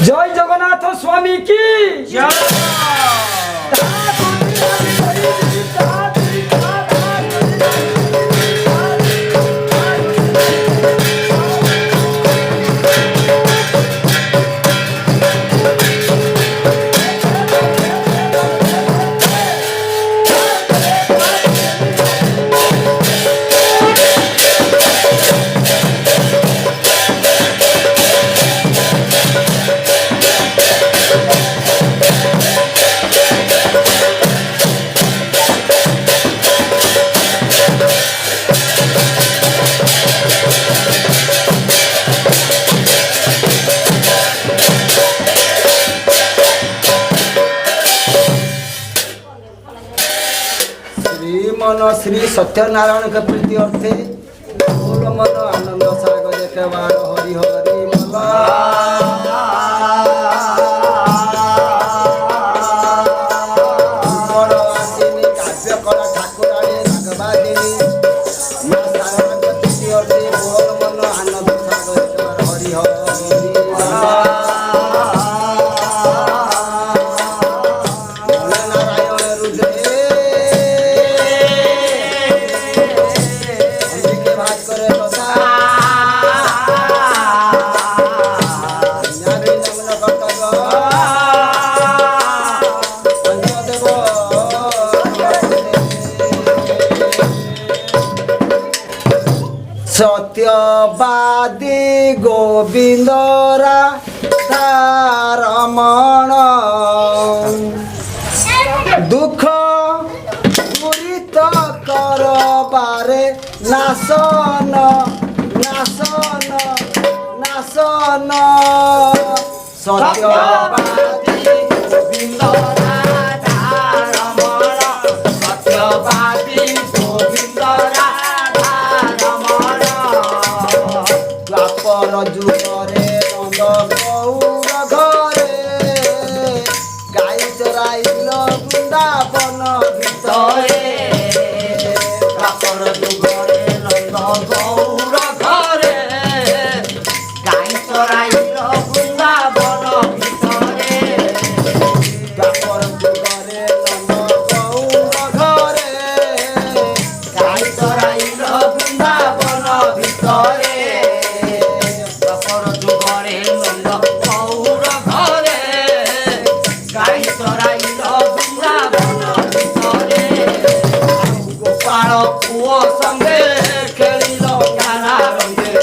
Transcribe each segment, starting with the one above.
জয় জগন্নাথ স্বামী কি मन श्री सत्यनारायण के प्रीति अर्थे बोल मन आनंद सागर देखेवार हरि हरि मला काव्य कला ठाकुराणी राघवादिनी मां सारण के प्रीति अर्थे बोल मन आनंद सागर देखेवार हरि हरि सत्यवादी गोविंदरा रमण दुख पूरित करबारे नासन नासन नासन सत्यवादी गोविंदरा रमण सत्यवादी गोविंदरा द्वापर जुगरे नंद गौर घरे गाई चराइल वृंदावन भितरे द्वापर जुगरे नंद गौर घरे गाई चराइल वृंदावन भितरे द्वापर जुगरे नंद गौर घरे गाई चराइल वृंदावन भितरे पुओ संगे खेलिल नाना रंगे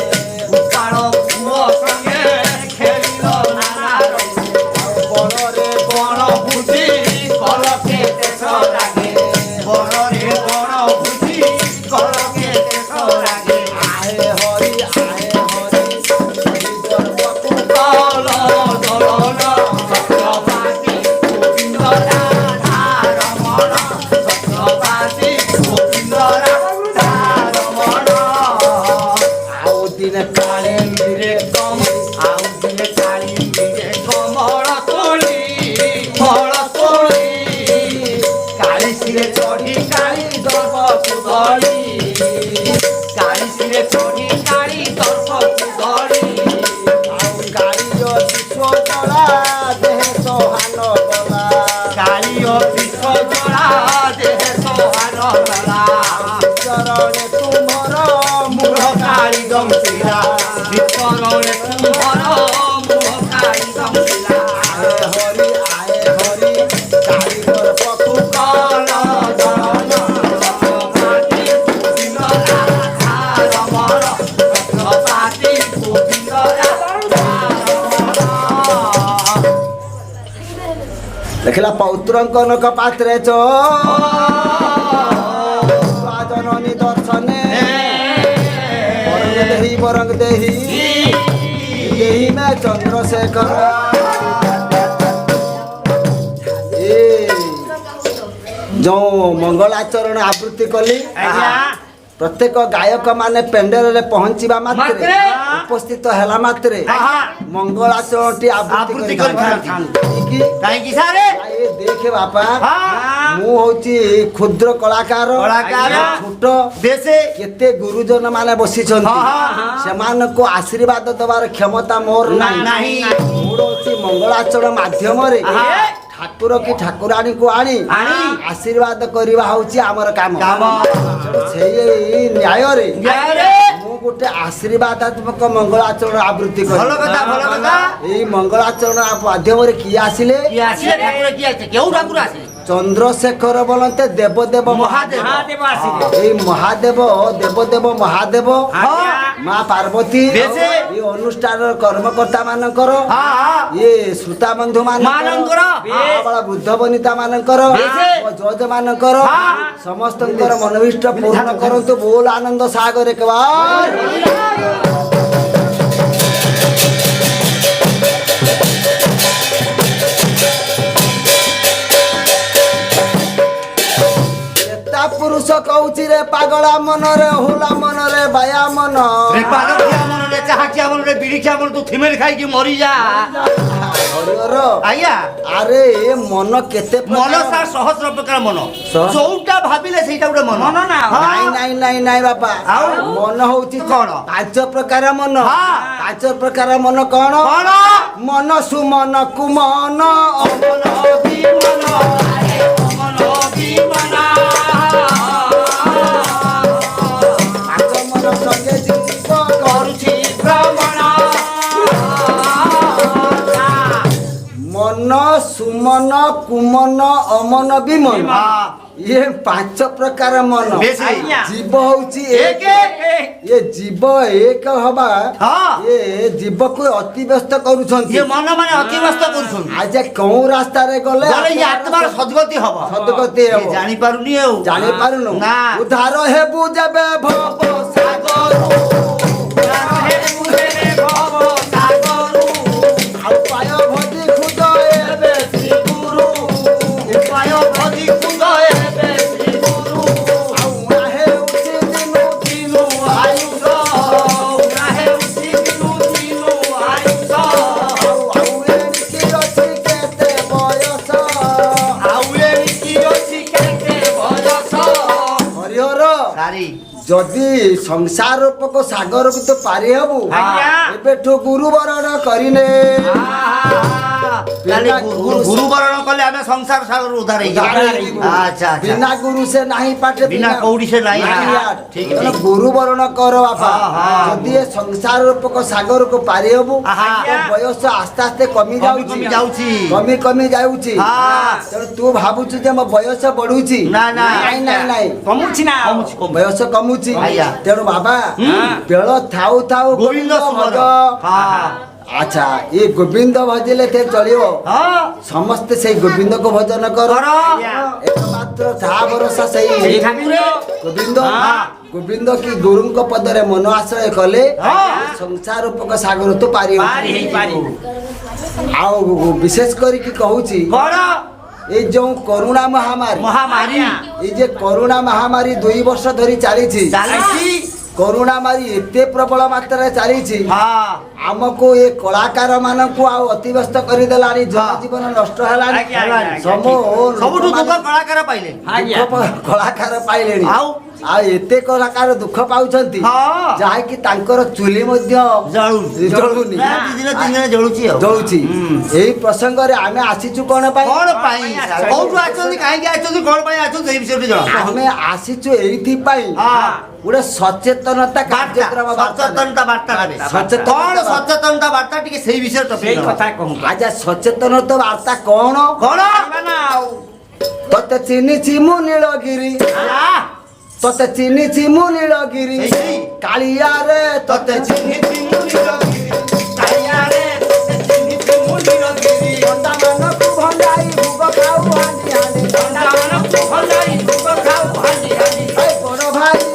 गोपाल पुओ संगे खेलिल नाना रंगे बड़रे बड़ बुद्धि कलके देश लागे बड़रे बड़ बुद्धि कलके देश लागे आए हरि कल दलन सत्यवादी गोविंद राधा रमण सत्यवादी दिन काले मेरे कम आउ दिन काली मेरे कमल तोली काली सिरे चढ़ी काली दर्प कुदली काली सिरे चढ़ी काली दर्प कुदली आउ काली विश्व जला देह सोहान गला काली विश्व जला देह सोहान गला चरणे तुमर मूढ़ काली गमशिला विपरणे तुमर मूढ़ काली गमशिला आए हरि कालीगर पखु कल दलन सत्यवादी गोविंद राधा रमण सत्यवादी गोविंद राधा रमण देखला पौत्रंकनक पात्रे चो जननी दर्शने बरंग देही देही में चंद्रशेखर जो मंगलाचरण आवृत्ति कली प्रत्येक गायक माने पेंडेल रे पहुंचीबा मात्रे उपस्थित हैला मात्रे मंगलाचरण आवृत्ति की काहे की सारे ए देखे बापा मु होची क्षुद्र कलाकार छोट देशे केते गुरुजन माने बसी छथि सेमान को आशीर्वाद दबार क्षमता मोर नाही मोर ହଉଛି ମଙ୍ଗଳାଚରଣ ମାଧ୍ୟମରେ ଠାକୁର କି ଠାକୁରାଣୀକୁ ଆଣି ଆଶୀର୍ବାଦ କରିବା ହଉଛି ଆମର କାମ। ସେଇ ନ୍ୟାୟରେ ମୁଁ ଗୋଟେ ଆଶୀର୍ବାଦାତ୍ମକ ମଙ୍ଗଳାଚରଣ ଆବୃତ୍ତି କଲି। ଏଇ ମଙ୍ଗଳାଚରଣ ମାଧ୍ୟମରେ କିଏ ଆସିଲେ? ଚନ୍ଦ୍ରଶେଖର ବୋଲନ୍ତେ ଦେବଦେବ ମହାଦେବ। ଏଇ ମହାଦେବ ଦେବଦେବ ମହାଦେବ ମା ପାର୍ବତୀ ଏଇ ଅନୁଷ୍ଠାନର କର୍ମକର୍ତ୍ତା ମାନଙ୍କର ଇଏ ଶ୍ରୋତା ବନ୍ଧୁ ମାନଙ୍କର ବୃଦ୍ଧ ବନିତା ମାନଙ୍କର ଜଜ ମାନଙ୍କର ସମସ୍ତଙ୍କର ମନୋଭୀଷ୍ଟ ପୂର୍ଣ୍ଣ କରନ୍ତୁ। ବୋଲ ଆନନ୍ଦ ସାଗର କେବଳ ପୁରୁଷ କହୁଛି ରେ ପାଗଳା ମନରେ ହୁଲା ମନରେ ବାୟା ମନ ଚାହାକିଆ ମନରେ ବିଡ଼ିଖିଆ ମନ ତୁ ଥିମେଲ ଖାଇକି ମରିଯା। ଆଜ୍ଞା ଆରେ ଏ ମନ କେତେ ମନ ସାର ସହସ୍ର ପ୍ରକାର ମନ ଯୋଉଟା ଭାବିଲେ ସେଇଟା ଗୋଟେ ମନ। ନାଇଁ ନାଇଁ ନାଇଁ ନାଇଁ ବାପା ଆଉ ମନ ହଉଛି କଣ? 5 ପ୍ରକାର ମନ। 5 ପ୍ରକାର ମନ କଣ? ମନ ସୁମନ କୁମନ ଅମନ ବିମନ ଅମନ ବିମନ ମନ ସୁମନ କୁମନ ଅମନ ବିମନ ये 5 प्रकार मन जीव हूँ एक ये जीव एक हवा ये जीव को अतिव्यस्त करुछंती मन माने अतिव्यस्त करुछंती आज कौ रास्ता रे गले ये आत्मार सद्गति हबो जानि पारुनी जानि पारुनो उद्धार हेबु जेबे भव सागर उद्धार हेबु जेबे भव सागर उपाय भजी खुद हेबे श्री गुरु उपाय भजी खुद हेबे श्री गुरु आउना हेउछि दिनु दिनु आयुष आउना हेउछि दिनु दिनु आयुष आउए की रछि केते बयस आउए की रछि केते बयस हरिहर सारी जदि संसार रूपक सागर को तो पारि हबु एबेठो गुरु वरण करिने गुरु वरण कले हमें संसार सागर उद्धार अच्छा बिना गुरु से नहीं पाठे बिना कौड़ी से नहीं ठीक है गुरु वरण कर बापा जदि ये संसार रूपक सागर को पारि हबु बयस आस्ते आस्ते कमी जाउची कमी जाउची तेणु तू भाबुची जे मो बयस बढ़ुची ना ना नहीं नहीं कमुची ना बयस कमुची तेणु बाबा बेल थाउ थाउ गोविंद भज अच्छा ये गोविंद भजिले थे चलियो समस्त से गोविंद को भजन कर एकमात्र था भरोसा सही गोविंद गोविंद की गुरु को पदरे मन आश्रय कले संसार रूपक सागर तो पारि आ विशेष करी की कहूची ये जो कोरोना महामारी ये जे कोरोना महामारी 2 वर्ष धरी चली कोरोना मारी एते प्रबल मात्रा चली आमको ये कलाकार मान को अतिव्यस्त कर देलानी जनजीवन नष्ट हेलानी कलाकार पाइले कलाकार पाइले आ एते कलाकार दुख पाउछंती जाहे कि तांकर चुली मध्य जळुनी जळुची एही प्रसंग रे आमे आसीचु कोन पाई कोठु आछोनी काहे आछोनी कोन पाई आछो सेही विषय जळा आमे आसीचु एही पाई गोटे सचेतनता कार्यक्रम सचेतनता वार्ता सचेतनता वार्ता टिके सेही विषय सेही कथा कहू आजा सचेतनता वार्ता कोन तते चिन्हिछि मु नीलगिरी तते चिन्हिछि मु नीलगिरी कालिया रे तते चिन्हिछि मु नीलगिरी कालिया रे तते चिन्हिछि मु नीलगिरी अंडा मानकु भंडाई भुग खाऊ हांडी हांडी अंडा मानकु भंडाई भुग खाऊ हांडी हांडी ए बड़ भाई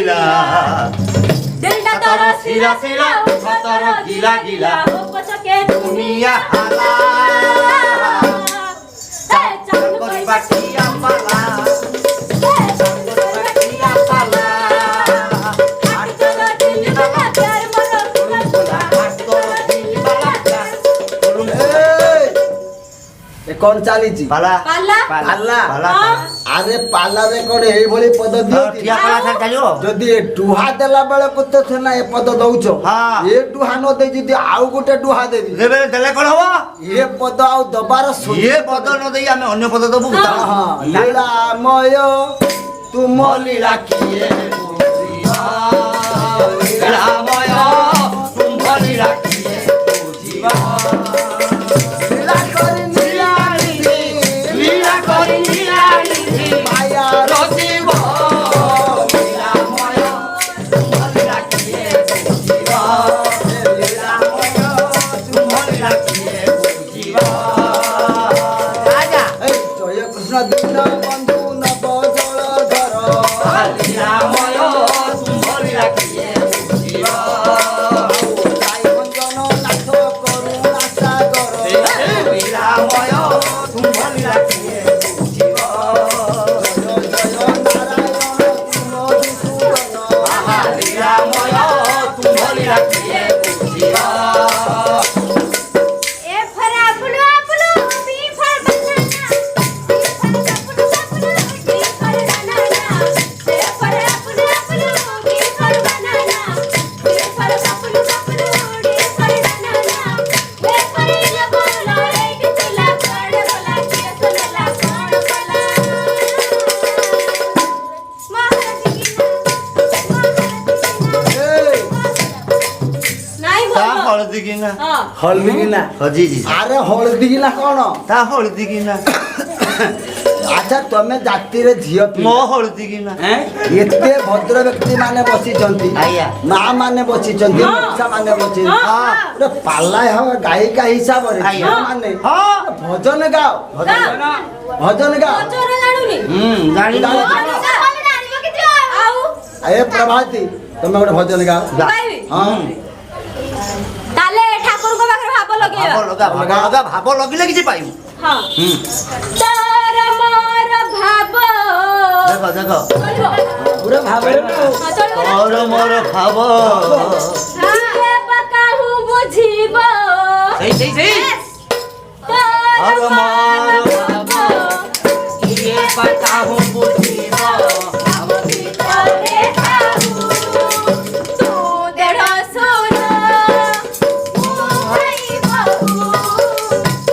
ଗିଲା ଦିଲଟା ତୋର ଶିରା ଶିରା ତୋର ଗିଲା ଗିଲା ପଛକେ ଦୁନିଆ ହାଲା ହେ ଚାଲ କରି ବାଟିଆ ପାଲା ବାଟିଆ ପାଲା ତୋର ଦିଲ ବାଲା ପ୍ୟାର ମୋର ଏ କଣ ଚାଲିଛି ପାଲା ପାଲା ପାଲା ପାଲା ଆରେ ପାଲାରେ କଣ ଏଇଭଳି ପଦ ଦିଅନ୍ତି ଠିଆ ପାଲା ସାର୍ ଚାଲିବ ଯଦି ଏ ଡୁହା ଦେଲା ବେଳକୁ ତ ସିନା ଏ ପଦ ଦଉଛ ହଁ। ଏ ଡୁହା ନ ଦେଇ ଯଦି ଆଉ ଗୋଟେ ଡୁହା ଦେବି ଦେବେ ଦେଲେ କଣ ହବ ଏ ପଦ ଆଉ ଦବାର ଇଏ ପଦ ନ ଦେଇ ଆମେ ଅନ୍ୟ ପଦ ଦବୁ ଲୀଳାମୟ ତୁମ ଲୀଳା କିଏ ବୁଝିବ? ରାମୟ ତୁମ୍ଭ ଲୀଳା କିଏ ବୁଝିବ ଲୀଳା କରି ନିରାଳିନୀ, ଲୀଳା କରି ନିରାଳିନୀ ମାୟାର ରସିବ ଲୀଳାମୟ ତୁମ୍ଭ ଲୀଳା କିଏ ବୁଝିବ ଲୀଳାମୟ ତୁମ୍ଭ ଲୀଳା କିଏ ବୁଝିବ ରାଜା ଏ ଜୟ କୃଷ୍ଣ ଦିନ ବନ୍ଧୁ ନବ ଜଳଧର ଲୀଳାମୟ ତୁମ୍ଭ ଲୀଳା କିଏ ବୁଝିବ ସାଇ ଭଞ୍ଜନ ନାଥ କରୁଣା ସାଗର ଲୀଳାମୟ ତୁମ୍ଭ ଲୀଳା କିଏ ବୁଝିବ ଜୟ ଜୟ ନାରାୟଣ ତୁମ ବିଷୁବନ ଲୀଳାମୟ ତୁମ୍ଭ ଲୀଳା କିଏ ବୁଝିବ A for apple apple B for banana B for banana A for apple apple B for banana A for apple apple D for banana A for ये बोला एक तुला कड़ बोला के सुनला कड़ बोला महाराज की नहीं ତା बोलो ହଳଦୀ କିନା हां ହଳଦୀ କିନା ହଜିଛି ଆରେ ହଳଦୀ କିନା କଣ ତା ହଳଦୀ କିନା ଆଚ୍ଛା ତମେ ଜାତିରେ ଝିଅ ମୋ ପିଲା ହଳଦୀ କିନା ଏତେ ଭଦ୍ର ବ୍ୟକ୍ତି ମାନେ ବସିଛନ୍ତି ଆଜ୍ଞା। ମା ମାନେ ବସିଛନ୍ତି ହଁ। ମୂଷା ମାନେ ବସିଛନ୍ତି ହଁ। ଗୋଟେ ପାଲା ଗାୟିକା ହିସାବରେ ଆଜ୍ଞା। ଝିଅ ମାନେ ହଁ ଭଜନ ଗାଅ ଭଜନ ଗାଅ ଚୋର ଜାଣୁନି ଜାଣିଲ ଆଉ ଏ ପ୍ରଭାତୀ ତମେ ଗୋଟେ ଭଜନ ଗାଅ ଗାଇବି ହଁ ତାହେଲେ ଠାକୁରଙ୍କ ପାଖରେ ଭାବ ଭାବ ଲଗେଇବା ଲଗା ଭାବ ଲଗା ଭାବ ଲଗିଲେ କିଛି ପାଇବୁ ହଁ ତୋର ମୋର ଭାବ ଦେଖ ଦେଖ ଚଳିବ ପୁରା ଭାବରେ ହଁ ଚଳିବ ନା? ତୋର ମୋର ଭାବ କିଏ ବା କାହୁ ବୁଝିବ ସେଇ ତୋର ତୋର ମୋର ଭାବ କିଏ ବା କାହୁ ବୁଝିବ ଆମ ଭିତରେ ଥାଉ ତୁ ଦେଢ଼ ସୁର ମୁଁ ଭାଇ ବହୁ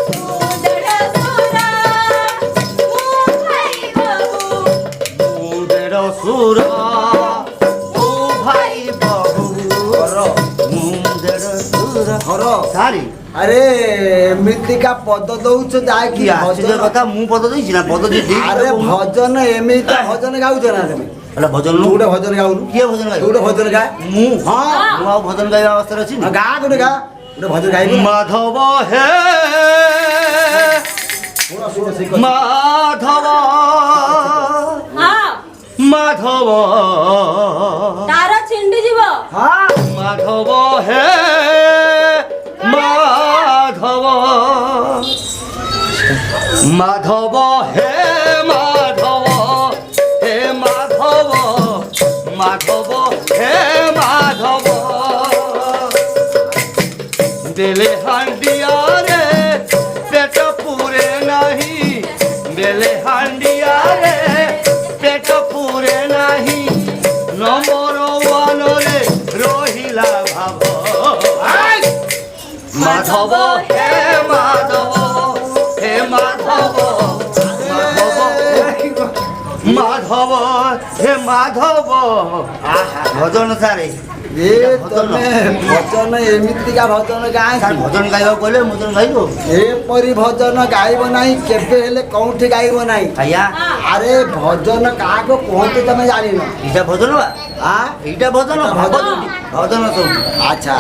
ତୁ ଦେଢ଼ ସୁର ମୁଁ ଭାଇ ବହୁ ମୁଁ ଦେଢ଼ ସୁର ତୁ ଭାଇ ବହୁ ମୁଁ ଦେଢ଼ ସୁର ହର ସାରି ଆରେ ଏମିତିକା ପଦ ଦଉଛ ଯାହାକି କି ଆଶ୍ଚର୍ଯ୍ୟ ଭଜନ କଥା ମୁଁ ପଦ ଦେଇଛି ନା ପଦ ଦେଇ ଆରେ ଭଜନ ଏମିତି ଭଜନ ଗାଉଛ ନା ତମେ ହେଲା ଭଜନ ତୁ ନୁ ଗୋଟେ ଭଜନ ଗାଉନୁ କିଏ ଭଜନ ତୁ ଗାଇବ ଗୋଟେ ଭଜନ ଗା ମୁଁ ହଁ ମୁଁ ଆଉ ଭଜନ ଗାଇବା ଅବସ୍ଥାରେ ଅଛି ଗା ଗୋଟେ ଗା ଗୋଟେ ଭଜନ ଗାଇବୁ ନା? ମାଧବ ହେ ଶୁଣ ଶୁଣ ସେଇ କଥା। ମାଧବ ହଁ ମାଧବ ତାର ଛିଣ୍ଡି ଯିବ ହଁ ମାଧବ হে মাধব মাধব হে মাধব হে মাধব মাধব হে মাধব দেলে হান্ডিয়া রে পেট পুরে নাহি দেলে হান্ডিয়া রে পেট পুরে নাহি নম্বর ওয়ানরে রহিলা ভাব মাধব হে মাধব হে মাধব মাধব হে মাধব ভজন সারে ଏ ତମେ ଭଜନ ଏମିତିକା ଭଜନ ଗାଁ ভজন গাইବାକୁ କହିଲେ ଭজন ଗାଇବ ଏପରି ଭଜନ ଗାଇବ ନାହିଁ କେବେ ହେଲେ କୋଉଠି ଗାଇବ ନାହିଁ ଆଜ୍ଞା ଆରେ ଭଜନ କାହାକୁ କୁହନ୍ତି ତମେ ଜାଣିନ ଏଇଟା ଭଜନ ବା ଆ এইটা ভজন ভজন ভজন ସବୁ ଆଚ୍ଛା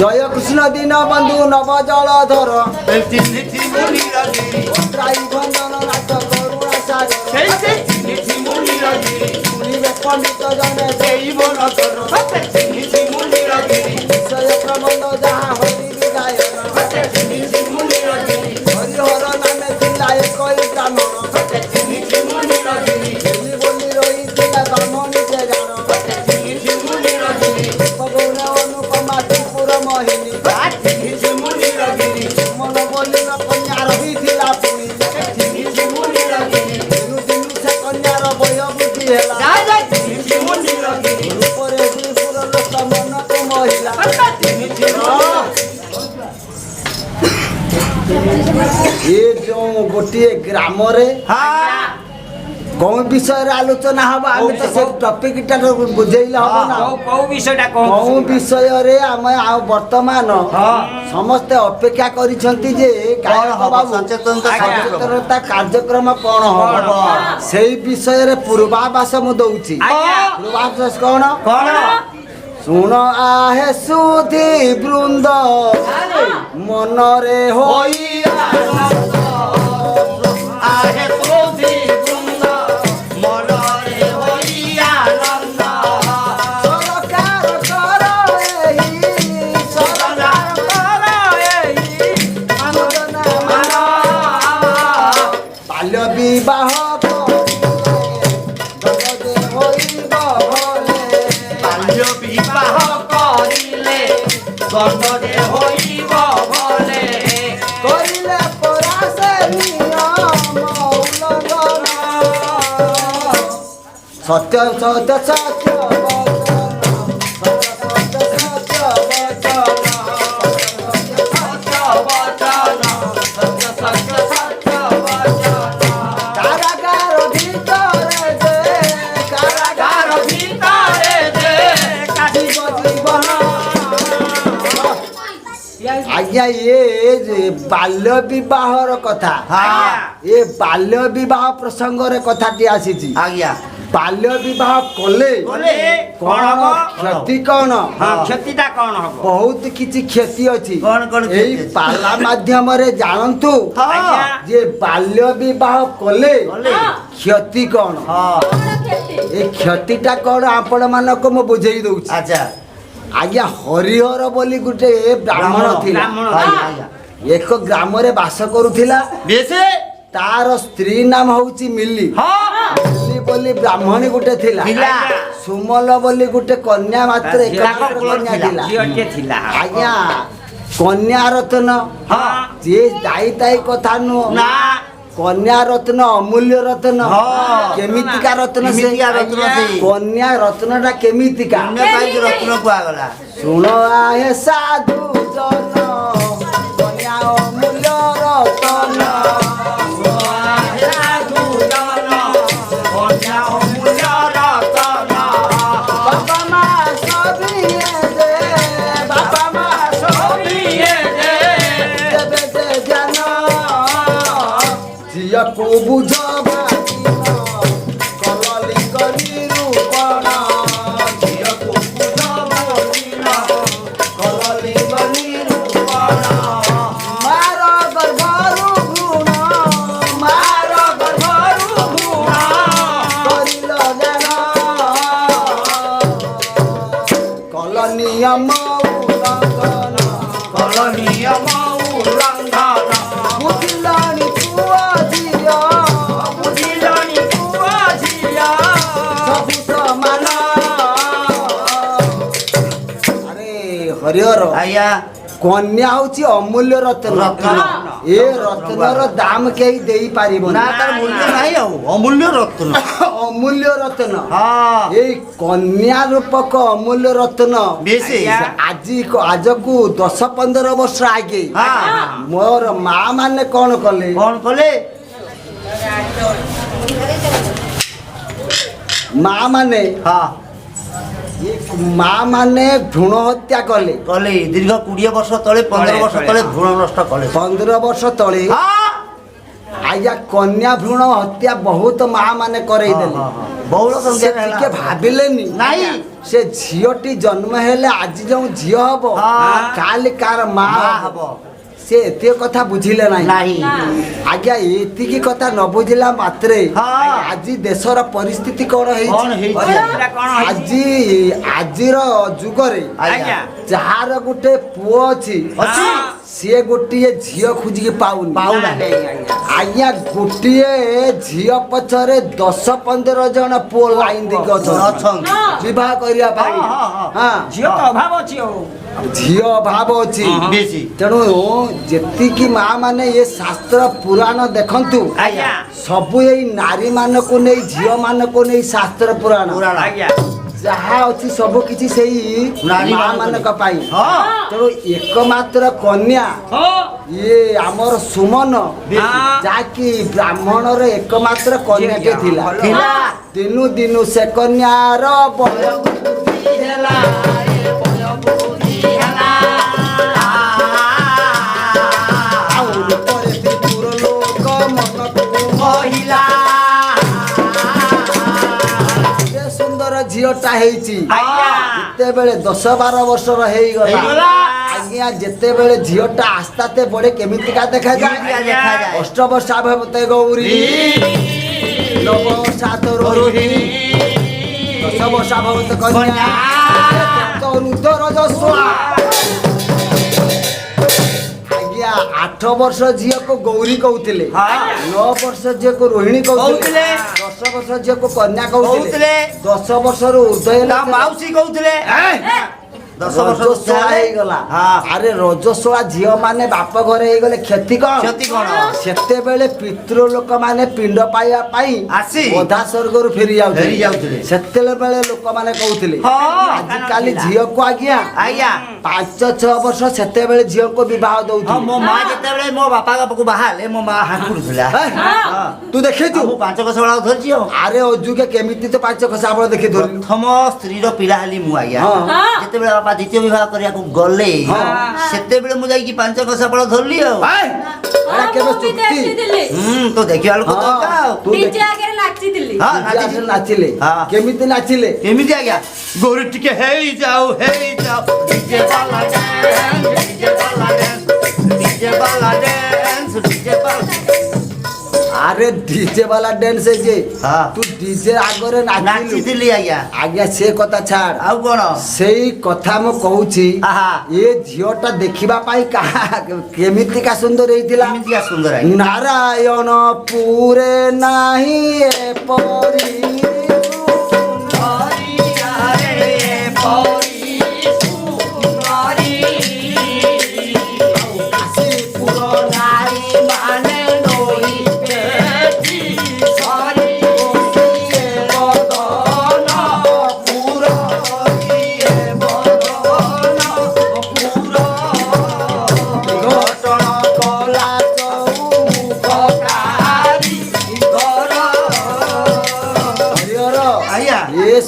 ଜୟ କୃଷ୍ଣ ଦିନ ବନ୍ଧୁ ନବ ଜଳ ଧର এই তিনিটি মুনিরাগিরি ତ୍ରାଇ ଭଞ୍ଜନ ନାଥ କରୁଣା ସାଗର সেই তিনিটি মুনিরাগিরি ଶୁଣିବେ କଣ ପଣ୍ଡିତ ଜଣେ ସେଇ ବନ ତୋର ସତେ ଚିହ୍ନିଛି ମୁଁ ନୀଳଗିରି ବିଷୟ ପ୍ରବନ୍ଧ ଯାହା ହରି ଗାୟନ ସତେ ଚିହ୍ନିଛି ମୁଁ ନୀଳଗିରି ହରିହର ନାମେ ଥିଲା ଏକଇ ବ୍ରାହ୍ମଣ ସତେ ଚିହ୍ନିଛି ମୁଁ ନୀଳଗିରି ବୋଲି ବୋଲି ରହିଥିଲା ବ୍ରାହ୍ମଣୀ ଯେ ଜାଣ ସତେ ଚିହ୍ନିଛି ମୁଁ ନୀଳଗିରି ଗୌଣ ଅନୁପମା ତ୍ରିପୁର ମୋହିନୀ ଚିହ୍ନିଛି ମୁଁ ନୀଳଗିରି ମନ ବୋଲିର କନ୍ୟା ରହିଥିଲା ପୁଣି ଚିହ୍ନିଛି ମୁଁ ନୀଳଗିରି ଦିନୁ ଦିନୁ ସେ କନ୍ୟାର ବୟ ବୃଦ୍ଧି ହେଲା ଚିହ୍ନିଛି ମୁଁ ନୀଳଗିରି ରୂପରେ ତ୍ରିପୁର ଲୋକ ମନକୁ ମହିଳା ଚିହ୍ନିଛି ମୁଁ ଏ ଯୋଉ ଗୋଟିଏ ଗ୍ରାମରେ କୋଉ ବିଷୟରେ ଆଲୋଚନା ହବ ଆମେ ତ ସେ ଟପିକଟା ବୁଝେଇଲେ ହବ ନା କୋଉ ବିଷୟଟା କୋଉ ବିଷୟରେ ଆମେ ଆଉ ବର୍ତ୍ତମାନ ସମସ୍ତେ ଅପେକ୍ଷା କରିଛନ୍ତି ଯେ ଗାୟକ ହବ? ବାବୁ ସଚେତନତା ସଚେତନତା କାର୍ଯ୍ୟକ୍ରମ କଣ ହବ ସେଇ ବିଷୟରେ ପୂର୍ବାଭାସ ମୁଁ ଦଉଛି ପୂର୍ବାଭାସ କଣ କଣ ଶୁଣ ଆହେ ସୁଧି ବୃନ୍ଦ ମନରେ ହୋଇ ଆହେ ସୁଧୀ ବୃନ୍ଦ ମନରେ ହୋଇ ଆନନ୍ଦ ସରକାର କର ଏହି ସରକାର କର ଏହି ଯୋଜନା ମାନ। ବାଲ୍ୟ ବିବାହ ଜଗତେ ହୋଇବ ଭଲେ ବାଲ୍ୟ ବିବାହ କରିଲେ ଗଣ୍ଡରେ ହୋଇବ ଭଲେ କରିଲେ ପରାସେ ନିୟମ ଉଲ୍ଲଂଘନ ସତ୍ୟ ସତ୍ୟ ସତ୍ୟ କାରାଗାର ଭିତରେ ଯେ କାରାଗାର ଭିତରେ ଯେ କାଟିବ ଜୀବନ ଆଜ୍ଞା ଏ ଯେ ବାଲ୍ୟ ବିବାହର କଥା ଏ ବାଲ୍ୟ ବିବାହ ପ୍ରସଙ୍ଗରେ କଥାଟି ଆସିଛି ଆଜ୍ଞା ବାଲ୍ୟ ବିବାହ କଲେ କଲେ କଣ କ୍ଷତି କଣ କ୍ଷତିଟା କଣ ହବ ବହୁତ କିଛି କ୍ଷତି ଅଛି କଣ କଣ କ୍ଷତି ଏଇ ଅଛି? ପାଲା ମାଧ୍ୟମରେ ଜାଣନ୍ତୁ ହଁ। ଯେ ବାଲ୍ୟ ବିବାହ କଲେ କଲେ କ୍ଷତି କଣ ହଁ ଏ କ୍ଷତିଟା କଣ ଆପଣ ମାନଙ୍କୁ ମୁଁ ବୁଝେଇ ଦଉଛି ଆଚ୍ଛା ଆଜ୍ଞା ହରିହର ବୋଲି ଗୋଟେ ବ୍ରାହ୍ମଣ ଥିଲା ବ୍ରାହ୍ମଣ ଆଜ୍ଞା ଆଜ୍ଞା ଏକ ଗ୍ରାମରେ ବାସ କରୁଥିଲା ବେଶୀ ତାର ସ୍ତ୍ରୀ ନାମ ହଉଛି ମିଲି ହଁ ମିଲି ବୋଲି ବ୍ରାହ୍ମଣୀ ଗୋଟେ ଥିଲା ଥିଲା। ସୁମଲ ବୋଲି ଗୋଟେ କନ୍ୟା ମାତ୍ର ଏକ ତାଙ୍କ ମାତ୍ର କୁଳ କନ୍ୟା ଥିଲା। ଥିଲା ଝିଅଟିଏ ଥିଲା ଆଜ୍ଞା କନ୍ୟା ରତ୍ନ ହଁ ଯିଏ ଦାଇ ତାଇ କଥା ନୁହଁ ନା କନ୍ୟା ରତ୍ନ ଅମୂଲ୍ୟ ରତ୍ନ ହଁ। କେମିତିକା ରତ୍ନ ସେ କେମିତିକା ରତ୍ନ ସେଇ? କନ୍ୟା ରତ୍ନଟା କେମିତିକା ଅନ୍ୟ ପାଇକି ରତ୍ନ କୁହାଗଲା ଶୁଣ ଆହେ ସାଧୁ ଜନ କନ୍ୟା ଅମୂଲ୍ୟ ରତ୍ନ ବାପା ମା ସବିଏ ଦେ ବାପା ମା ସବିଏ ଦେବେ ଦେ ଧ୍ୟାନ ଝିଅକୁ ବୁଝ ଭାଗିନ କଲଲି କରି ରୂପଣ ଝିଅକୁ ବୁଝ ଭାଗିନ କଲଲି କରି ରୂପଣ ମାର ଗର୍ଭରୁ ଭ୍ରୁଣ ମାର ଗର୍ଭରୁ ଭ୍ରୁଣ କରିଲ ଜ୍ଞାନ କଲ ନିୟମ ଉଲ୍ଲଂଘନ ବୁଝିଲଣି ପୁଅ ଝିଅ ସବୁ ସମାନ ଆରେ ହରିହର ଆଜ୍ଞା କନ୍ୟା ହଉଛି ଅମୂଲ୍ୟ ରତ୍ନ ରତ୍ନ। ଏ ରତ୍ନର ଦାମ କେହି ଦେଇପାରିବନି ନା ତାର ମୂଲ୍ୟ ନାହିଁ ଆଉ ଅମୂଲ୍ୟ ରତ୍ନ ଅମୂଲ୍ୟ ରତ୍ନ ହଁ ଏଇ କନ୍ୟା ରୂପକ ଅମୂଲ୍ୟ ରତ୍ନ ବେଶୀ ଆଜକୁ 10-15 ବର୍ଷ ଆଗେ ହଁ ମୋର ମା ମାନେ କଣ କଲେ କଣ କଲେ ମା ମାନେ ଭ୍ରୁଣ ହତ୍ୟା କଲେ କଲେ ଦୀର୍ଘ 20 ବର୍ଷ ତଳେ 15 ବର୍ଷ ତଳେ ଭ୍ରୂଣ ନଷ୍ଟ କଲେ 15 ବର୍ଷ ତଳେ ହଁ ଆଜ୍ଞା କନ୍ୟା ଭ୍ରୁଣ ହତ୍ୟା ବହୁତ ମା ମାନେ କରେଇ ଦେଲେ ବହୁଳ ସେ ସଂଖ୍ୟାରେ ଟିକେ ହେଲା ଭାବିଲେନି ନାଇଁ ସେ ଝିଅଟି ଜନ୍ମ ହେଲେ ଆଜି ଯୋଉ ଝିଅ ହବ ହଁ। କାଲି କାର ମା ମା ହବ ହବ ସେ ଏତେ କଥା ବୁଝିଲେ ନାହିଁ ନାହିଁ ଆଜ୍ଞା ଏତିକି କଥା ନ ବୁଝିଲା ମାତ୍ରେ ହଁ। ଆଜି ଦେଶର ପରିସ୍ଥିତି କଣ କଣ ହେଇଛି ହେଇଛି ସେଟା କଣ ହେଇଛି? ଆଜିର ଯୁଗରେ ଆଜ୍ଞା ଯାହାର ଗୋଟେ ପୁଅ ଅଛି ଅଛି ସିଏ ଗୋଟିଏ ଝିଅ ଖୋଜିକି ପାଉନି ପାଉନାହିଁ ଆଜ୍ଞା ଗୋଟିଏ ଝିଅ ପଛରେ 10-15 ଜଣ ପୁଅ ଲାଇନ ଦେଇକି ଅଛନ୍ତି ଅଛନ୍ତି ବିବାହ କରିବା ପାଇଁ ହଁ, ହଁ, ହଁ। ହଁ ଝିଅ ତ ଅଭାବ ଅଛି ଆଉ ଝିଅ ଅଭାବ ଅଛି ବେଶୀ ତେଣୁ ଯେତିକି ମା ମାନେ ଏ ଶାସ୍ତ୍ର ପୁରାଣ ଦେଖନ୍ତୁ ଆଜ୍ଞା ସବୁ ଏଇ ନାରୀ ମାନଙ୍କୁ ନେଇ ଝିଅ ମାନଙ୍କୁ ନେଇ ଶାସ୍ତ୍ର ପୁରାଣ ପୁରାଣ ଆଜ୍ଞା ଯାହା ଅଛି ସବୁ କିଛି ସେଇ ନାରୀ ମା ମାନଙ୍କୁ ମାନଙ୍କ ନେଇ। ପାଇଁ ହଁ ତେଣୁ ଏକମାତ୍ର କନ୍ୟା ଇଏ ଆମର ସୁମନ ଯାହାକି ବ୍ରାହ୍ମଣର ଏକମାତ୍ର କନ୍ୟାଟେ ଥିଲା ଥିଲା। ଦିନୁ ଦିନୁ ସେ କନ୍ୟାର ବୟ ହେଲା ଆଉ ପରେ ତ୍ରିପୁର ଲୋକ ମନକୁ ମହିଳା ଏ ସୁନ୍ଦର ଝିଅଟା ହେଇଛି ଆଜ୍ଞା। ଯେତେବେଳେ 10-12 ବର୍ଷର ହେଇଗଲା ହେଇଗଲା। ଆଜ୍ଞା ଯେତେବେଳେ ଝିଅଟା ଆସ୍ତେ ଆସ୍ତେ ବଢେ କେମିତିକା ଦେଖାଯାଏ କେମିତିକା ଦେଖାଯାଏ? ଅଷ୍ଟବର୍ଷା ଭବତେ ଗୌରୀ ନବବର୍ଷା ତରୋହିଣୀ 10 ବର୍ଷା ଭବତ କନ୍ୟା ରୁଦ୍ର ଯଶୋଆ ଆଜ୍ଞା 8 ବର୍ଷ ଝିଅକୁ ଗୌରୀ କହୁଥିଲେ 9 ବର୍ଷ ଝିଅକୁ ରୋହିଣୀ କହୁଥିଲେ 10 ବର୍ଷ ଝିଅକୁ କନ୍ୟା କହୁଥିଲେ କହୁଥିଲେ। 10 ବର୍ଷରୁ ଉର୍ଦ୍ଧ୍ୱ ତା ହେଲା ମାଉସୀ କହୁଥିଲେ 10 ବର୍ଷ ରଜସ୍ୱଳା ହେଇଗଲା ଆରେ ରଜସ୍ୱଳା ଝିଅ ମାନେ ବାପ ଘରେ ହେଇଗଲେ କ୍ଷତି କଣ କ୍ଷତି କଣ? ସେତେବେଳେ ପିତୃ ଲୋକମାନେ ପିଣ୍ଡ ପାଇବା ପାଇଁ ଆସି ଅଧା ସ୍ୱର୍ଗରୁ ଫେରି ଫେରି ଯାଉଥିଲେ ଯାଉଥିଲେ। ସେତେବେଳେ ଲୋକମାନେ କହୁଥିଲେ ହଁ। ଆଜିକାଲି ଝିଅକୁ ଆଜ୍ଞା ଆଜ୍ଞା 5-6 ବର୍ଷ ସେତେବେଳେ ଝିଅକୁ ବିବାହ ହଁ ଦଉଥିଲେ ମୋ ମା ଯେତେବେଳେ ମୋ ବାପା ପାଖକୁ ବାହାରିଲେ ମୋ ମା ହାକୁଡୁଥିଲା ତୁ ଦେଖିଛୁ ମୁଁ 5 ବର୍ଷ ବେଳକୁ ଧରିଛି ଆଉ ଆରେ ଅଜୁକେ କେମିତି ତ 5 ବର୍ଷ ଆପଣ ଦେଖି ଧରିଲୁ ପ୍ରଥମ ସ୍ତ୍ରୀର ପିଲା ହେଲି ମୁଁ ଆଜ୍ଞା ହଁ। ଯେତେବେଳେ ବାପା ଦ୍ୱିତୀୟ ବିବାହ କରିବାକୁ ଗଲେ ହଁ। ସେତେବେଳେ ମୁଁ ଯାଇକି 5 ବର୍ଷ ବେଳ ଧରିଲି ଆଉ ଏଟା କେବେ ଚୁକ୍ତି ତ ଦେଖିବା ଲୋକ ହଁ। ଦରକାର ଆଉ ତୁ ନିଜେ ଆଗରେ ନାଚିଥିଲି ହଁ ନିଜେ ନାଚିଛି। ଆସିଲେ ନାଚିଲେ ହଁ। କେମିତି ନାଚିଲେ ଏମିତି ଆଜ୍ଞା ଗୌରୀ ଟିକେ ହେଇଯାଉ ହେଇଯାଉ ଡିଜେ ବାଲା ଡ୍ୟାନ୍ସ ଡିଜେ ବାଲା ଡ୍ୟାନ୍ସ ଡିଜେ ବାଲା ଡ୍ୟାନ୍ସ ଡିଜେ ବାଲା ଆରେ ডিজে বালা ড্যান্স যে হ্যাঁ। তু ডিজে আগরে নাচিলু ନାଚିଥିଲି ଆଜ୍ଞା আজ্ঞা সে কথা ছাড় ଆଉ କଣ ସେଇ କଥା ମୁଁ କହୁଛି ଆହା। ଏ ଝିଅଟା ଦେଖିବା ପାଇଁ କେମିତିକା ସୁନ୍ଦର ହେଇଥିଲା କେମିତିକା ସୁନ୍ଦର ଆଜ୍ଞା ନାରାୟଣ ପୁରେ ନାହିଁ ଏପରି କାଶୀପୁର ନାରୀ ମାନେ ନୋଇବେ ଆଜ୍ଞା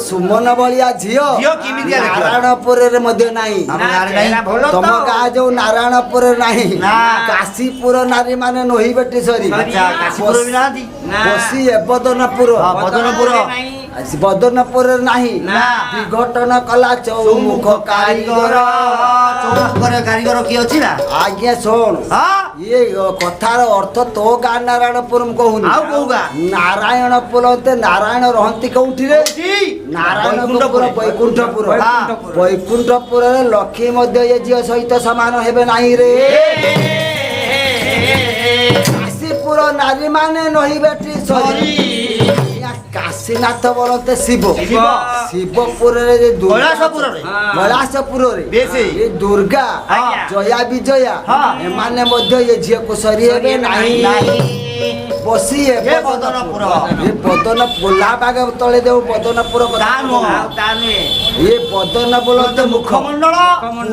ସୁମନ ଭଳିଆ ଝିଅ ଝିଅ କେମିତିଆ ଦେଖିବ? ନାରାୟଣପୁରରେ ମଧ୍ୟ ନାହିଁ ଆମ ଗାଁରେ ନାହିଁ ଏରା ଭଲ ତମ ତ। ଗାଁ ଯୋଉ ନାରାୟଣପୁରରେ ନାହିଁ ନା। କାଶୀପୁର ନାରୀ ମାନେ ନୋହି ବେଟି ସରି ଆଚ୍ଛା କାଶୀପୁର ବି ନାହାନ୍ତି ନା। ବସି ଏବଦନପୁର ହଁ, ବଦନପୁର। ନାହିଁ। ବଦନପୁରରେ ନାହିଁ ନା। ବିଘଟନ କଲା ଚୌମୁଖ କାରିଗର ଚୌମୁଖରେ କାରିଗର କିଏ ଅଛି ନା ଆଜ୍ଞା ଶୁଣ ହଁ ଇଏ କଥାର ଅର୍ଥ ତୋ ଗାଁ ନାରାୟଣପୁର ମୁଁ କହୁନି ଆଉ କୋଉ ଗାଁ? ନାରାୟଣପୁର ନାରାୟଣ ରହନ୍ତି କୋଉଠିରେ ନାରାୟଣପୁର ବୈକୁଣ୍ଠପୁର ବୈକୁଣ୍ଠପୁର। ବୈକୁଣ୍ଠପୁରରେ ଲକ୍ଷ୍ମୀ ମଧ୍ୟ ଏ ଝିଅ ସହିତ ସମାନ ହେବେ ନାହିଁ ରେ କାଶୀପୁର ନାରୀ ମାନେ ନହିବେଟି ସରି କାଶୀନାଥ ବଳତେ ଶିବ ଶିବ। ଶିବପୁରରେ ଯେ ଦୁର୍ଗା କୈଳାସପୁରରେ କୈଳାସପୁରରେ ବେଶୀ। ଏ ଦୁର୍ଗା ଆଜ୍ଞା। ଜୟା ବିଜୟା ହଁ। ଏମାନେ ମଧ୍ୟ ଏ ଝିଅକୁ ସରି ହେବେ ନାହିଁ ବସି ଏ ବଦନପୁର। ଏ ବଦନ ପୋଲା ବାଗ ତଳେ ଦେଉ ବଦନପୁର କଥା ତା ନୁହଁ। ଆଉ ତା ନୁହେଁ ଏ ବଦନ ବୋଲନ୍ତେ ମୁଖମଣ୍ଡଳ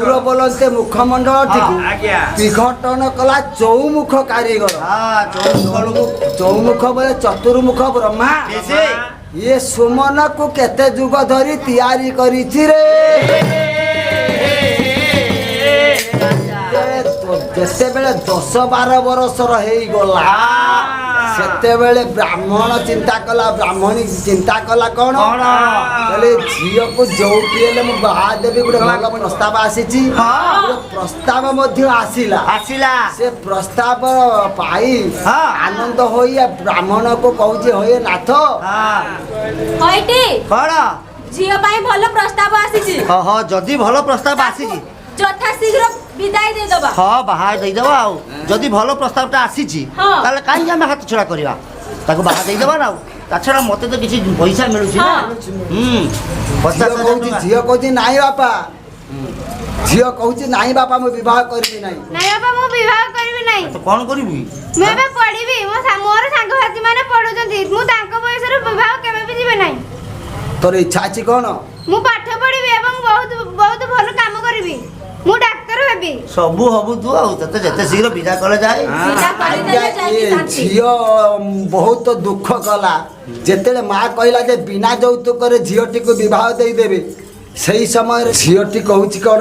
ପୁର ବୋଲନ୍ତେ ମୁଖମଣ୍ଡଳ ଠିକ ଆଜ୍ଞା ବିଘଟନ କଲା ଚୌମୁଖ କାରିଗର ଚୌମୁଖ ବୋଲେ ଚତୁର୍ମୁଖ ବ୍ରହ୍ମା ବେଶୀ। ଇଏ ସୁମନକୁ କେତେ ଯୁଗ ଧରି ତିଆରି କରିଛି ରେ ଯେତେବେଳେ 10-12 ବର୍ଷର ହେଇଗଲା ସେତେବେଳେ ବ୍ରାହ୍ମଣ ଚିନ୍ତା କଲା ବ୍ରାହ୍ମଣୀ ଚିନ୍ତା କଲା କଣ କଣ? କହିଲେ ଝିଅକୁ ଯୋଉଠି ହେଲେ ମୁଁ ବାହା ଦେବି ଗୋଟେ ଭଲ ପ୍ରସ୍ତାବ ଆସିଛି ଗୋଟେ ପ୍ରସ୍ତାବ ମଧ୍ୟ ଆସିଲା ଆସିଲା ସେ ପ୍ରସ୍ତାବ ପାଇ ହଁ। ଆନନ୍ଦ ହୋଇ ବ୍ରାହ୍ମଣକୁ କହୁଛି ହୋଇ ନାଥ ହଇଟି କଣ ଝିଅ ପାଇଁ ଭଲ ପ୍ରସ୍ତାବ ଆସିଛି ହଁ ଯଦି ଭଲ ପ୍ରସ୍ତାବ ଆସିଛି ଯଥା ଶୀଘ୍ର ବିଦାୟ ଦେଇଦବା ହଁ ବାହା ଦେଇଦେବା ଆଉ ଯଦି ଭଲ ପ୍ରସ୍ତାବଟା ଆସିଛି ହଁ। ତାହେଲେ କାହିଁକି ଆମେ ହାତ ଛଡ଼ା କରିବା ତାକୁ ବାହା ଦେଇଦେବା ନା ଆଉ ତା ଛଡ଼ା ମୋତେ ତ କିଛି ପଇସା ମିଳୁଛି ନା ଝିଅ କହୁଛି ନାଇଁ ବାପା ଝିଅ କହୁଛି ନାଇଁ ବାପା ମୁଁ ବିବାହ କରିବି ନାହିଁ ନାଇଁ ବାପା ମୁଁ ବିବାହ କରିବି ନାହିଁ ତ କ'ଣ କରିବୁ ମୁଁ ଏବେ ପଢିବି ମୋର ସାଙ୍ଗସାଥୀ ମାନେ ପଢୁଛନ୍ତି ମୁଁ ତାଙ୍କ ବୟସରେ ବିବାହ କେବେ ବି ଯିବେ ନାହିଁ ତୋର ଇଚ୍ଛା ଅଛି କଣ ମୁଁ ପାଠ ପଢିବି ଏବଂ ବହୁତ ବହୁତ ଭଲ କାମ କରିବି ମୁଁ ଡାକ୍ତର ହେବି ସବୁ ହବୁ ତୁ ଆଉ ତତେ ଯେତେ ଶୀଘ୍ର ବିଦା କଲେ ଯାଏ ବିଦା କରିଦେଲେ ଆଜ୍ଞା, ଯାଇକି ଏ ଶାନ୍ତି ଝିଅ ବହୁତ ଦୁଃଖ କଲା ଯେତେବେଳେ ମା କହିଲା ଯେ ବିନା ଯୌତୁକରେ ଝିଅଟିକୁ ବିବାହ ଦେଇଦେବେ ସେଇ ସମୟରେ ଝିଅଟି କହୁଛି କଣ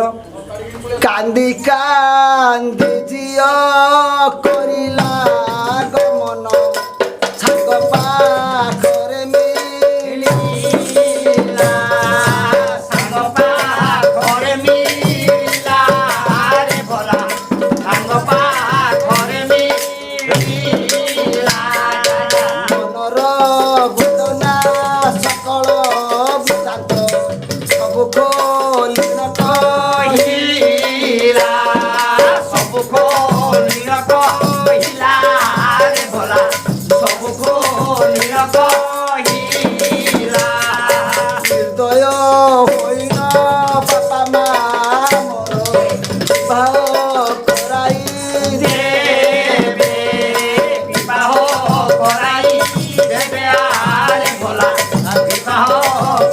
କାନ୍ଦି କାନ୍ଦି ଝିଅ କରିଲା ଗମନ ସାଙ୍ଗ ପାଖରେ ମିଳିଲା ସାଙ୍ଗ ପାଖରେ ମିଳିଲା ରେ ଭଲା ସାଙ୍ଗ ପାଖରେ ମିଳିଲା ମନର ଘଟନା ସକଳ ବୃତ୍ତାନ୍ତ ସବୁ ଖୋଲି ନ କହିଲା ସବୁ ଖୋଲିର କହିଲା ରେ ଭଲା ସବୁ ଖୋଲିର କହିଲା ହୃଦୟ ହୋଇନ ବାପା ମା ମୋର ବିବାହ କରାଇ ଦେବେ ବିବାହ କରାଇ ଦେବେ ଆରେ ଭଲା ବିବାହ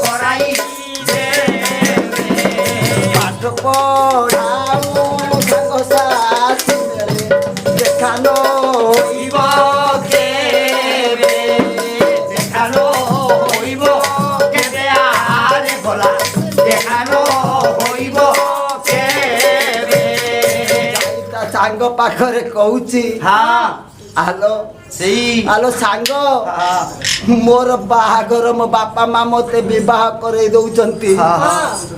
କରାଇ ଦେବେ ପାଠ ପଢ଼ାଉ ସାଙ୍ଗସାଥି ମେଳେ ଦେଖା ନ ହୋଇବ କେବେ ଦେখানো হইব কেবে আরে ভোলা দেখানো হইব কেবে ତା ସାଙ୍ଗ ପାଖରେ କହୁଛି হ্যাঁ ଆଲୋ সেই ଆଲୋ ସାଙ୍ଗ হ্যাঁ ମୋର ବାହାଘର ମୋ ବାପା ମା ମତେ ବିବାହ କରେଇ ଦଉଛନ୍ତି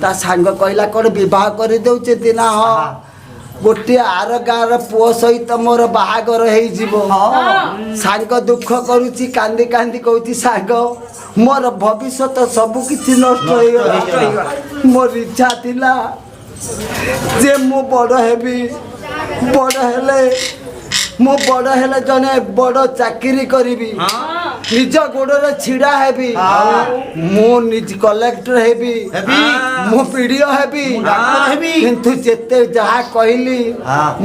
ତା ସାଙ୍ଗ କହିଲା କଣ ବିବାହ କରି ଦଉଛନ୍ତି ନା ହଁ ଗୋଟିଏ ଆର ଗାଁର ପୁଅ ସହିତ ମୋର ବାହାଘର ହେଇଯିବ ସାଙ୍ଗ ଦୁଃଖ କରୁଛି କାନ୍ଦି କାନ୍ଦି କହୁଛି ସାଙ୍ଗ ମୋର ଭବିଷ୍ୟତ ସବୁ କିଛି ନଷ୍ଟ ହେଇଗଲା ମୋର ଇଚ୍ଛା ଥିଲା ଯେ ମୁଁ ବଡ଼ ହେବି ବଡ଼ ହେଲେ ମୁଁ ବଡ଼ ହେଲେ ଜଣେ ବଡ଼ ଚାକିରି କରିବି ନିଜ ଗୋଡ଼ରେ ଛିଡ଼ା ହେବି ମୁଁ ନିଜ କଲେକ୍ଟର ହେବି ହେବି। ମୁଁ ପିଡ଼ିଓ ହେବି ଡାକ୍ତର ହେବି। କିନ୍ତୁ ଯେତେ ଯାହା କହିଲି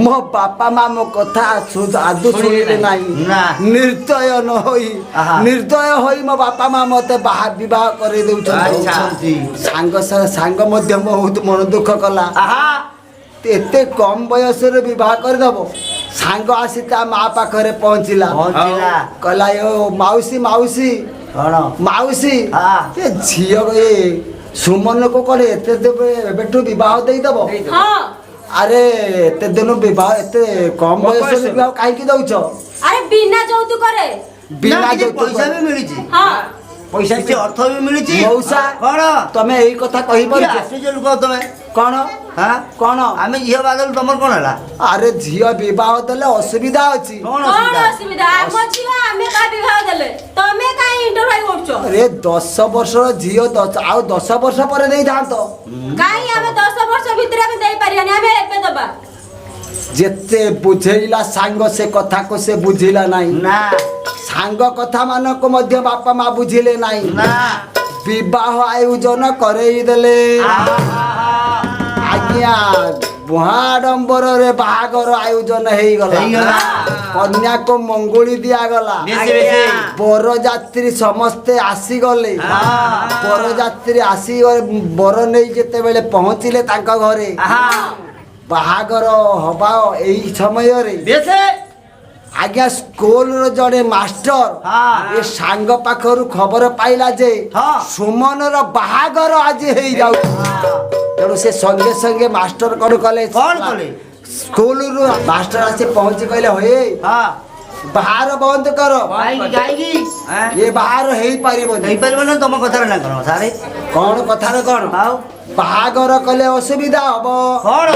ମୋ ବାପା ମା ମୋ କଥା ଆଦୌ ଶୁଣିଲେ ନାହିଁ ନା। ନିର୍ଦ୍ଦୟ ନ ହୋଇ ନିର୍ଦ୍ଦୟ ହୋଇ ମୋ ବାପା ମା ମତେ ବିବାହ କରେଇ ଦଉଛନ୍ତି ସାଙ୍ଗ ମଧ୍ୟ ବହୁତ ମନ ଦୁଃଖ କଲା ଆହା ଏତେ କମ ବୟସରେ ବିବାହ କରିଦବ ସାଙ୍ଗ ଆସି ତା ମା ପାଖରେ ପହଞ୍ଚିଲା ପହଞ୍ଚିଲା। କହିଲା ଓ ମାଉସୀ ମାଉସୀ କଣ ମାଉସୀ ହଁ। ଏ ଝିଅ ଏ ସୁମନକୁ କଣ ଏତେ ଏବେଠୁ ବିବାହ ଦେଇଦବ ହଁ ଆରେ ଏତେ ଦିନ ବିବାହ ଏତେ କମ ବୟସରେ ବିବାହ କାହିଁକି ଦଉଛ ଆରେ ବିନା ଯୌତୁକରେ ବିନା କିଛି ଯୌତୁକ ପଇସା ବି ମିଳିଛି ହଁ ପଇସା କିଛି ଅର୍ଥ ବି ମିଳିଛି ମଉସା କଣ ତମେ ଏଇ କଥା କହିପାରୁଛ ଆସୁଛ ଲୋକ ତମେ କଣ ହଁ କଣ ଆମେ ଝିଅ ବାଦଲ ତମର କଣ ହେଲା ଆରେ ଝିଅ ବିବାହ ଦେଲେ ଅସୁବିଧା ଅଛି କଣ କଣ ଅସୁବିଧା ଅସୁବିଧା ଆମ ଝିଅ ଆମେ କାହା ବିବାହ ଦେଲେ ତମେ କାହିଁ ଇଣ୍ଟରଭାଇ କରୁଛ ଆରେ 10 ବର୍ଷର ଝିଅ ଆଉ 10 ବର୍ଷ ପରେ ଦେଇଥାନ୍ତ କାହିଁ ଆମେ 10 ବର୍ଷ ଭିତରେ ଆମେ ଦେଇପାରିବାନି ଆମେ ଏବେ ଦବା ଯେତେ ବୁଝେଇଲା ସାଙ୍ଗ ସେ କଥାକୁ ସେ ବୁଝିଲା ନାହିଁ ନା ସାଙ୍ଗ କଥା ମାନଙ୍କୁ ମଧ୍ୟ ବାପା ମା ବୁଝିଲେ ନାହିଁ ନା ବିବାହ ଆୟୋଜନ କରେଇ ଦେଲେ ଆଜ୍ଞା ମହାଡମ୍ବରରେ ବାହାଘର ଆୟୋଜନ ହେଇଗଲା ହେଇଗଲା। କନ୍ୟାକୁ ମଙ୍ଗୁଳି ଦିଆଗଲା ବେଶୀ ବେଶୀ ବରଯାତ୍ରୀ ସମସ୍ତେ ଆସିଗଲେ ବରଯାତ୍ରୀ ଆସି ବର ନେଇ ଯେତେବେଳେ ପହଞ୍ଚିଲେ ତାଙ୍କ ଘରେ ବାହାଘର ହବା ଏଇ ସମୟରେ ବେଶୀ ଆଜ୍ଞା ସ୍କୁଲର ଜଣେ ମାଷ୍ଟର ଏ ସାଙ୍ଗ ପାଖରୁ ଖବର ପାଇଲା ଯେ ସୁମନର ବାହାଘର ଆଜି ହେଇଯାଉଛି ତେଣୁ ସେ ସଙ୍ଗେ ସଙ୍ଗେ ମାଷ୍ଟର କଣ କଲେ କଣ କଲେ? ସ୍କୁଲରୁ ମାଷ୍ଟର ଆସି ପହଞ୍ଚି କହିଲେ ହଏ ବାହାର ବନ୍ଦ କର। କାହିଁକି ଏ ବାହାର ହେଇପାରିବନି। ହେଇପାରିବ ନା ତମ କଥାରେ ନା କଣ ସାରେ? କଣ କଥାରେ କଣ? ଆଉ ବାହାଘର କଲେ ଅସୁବିଧା ହବ। କଣ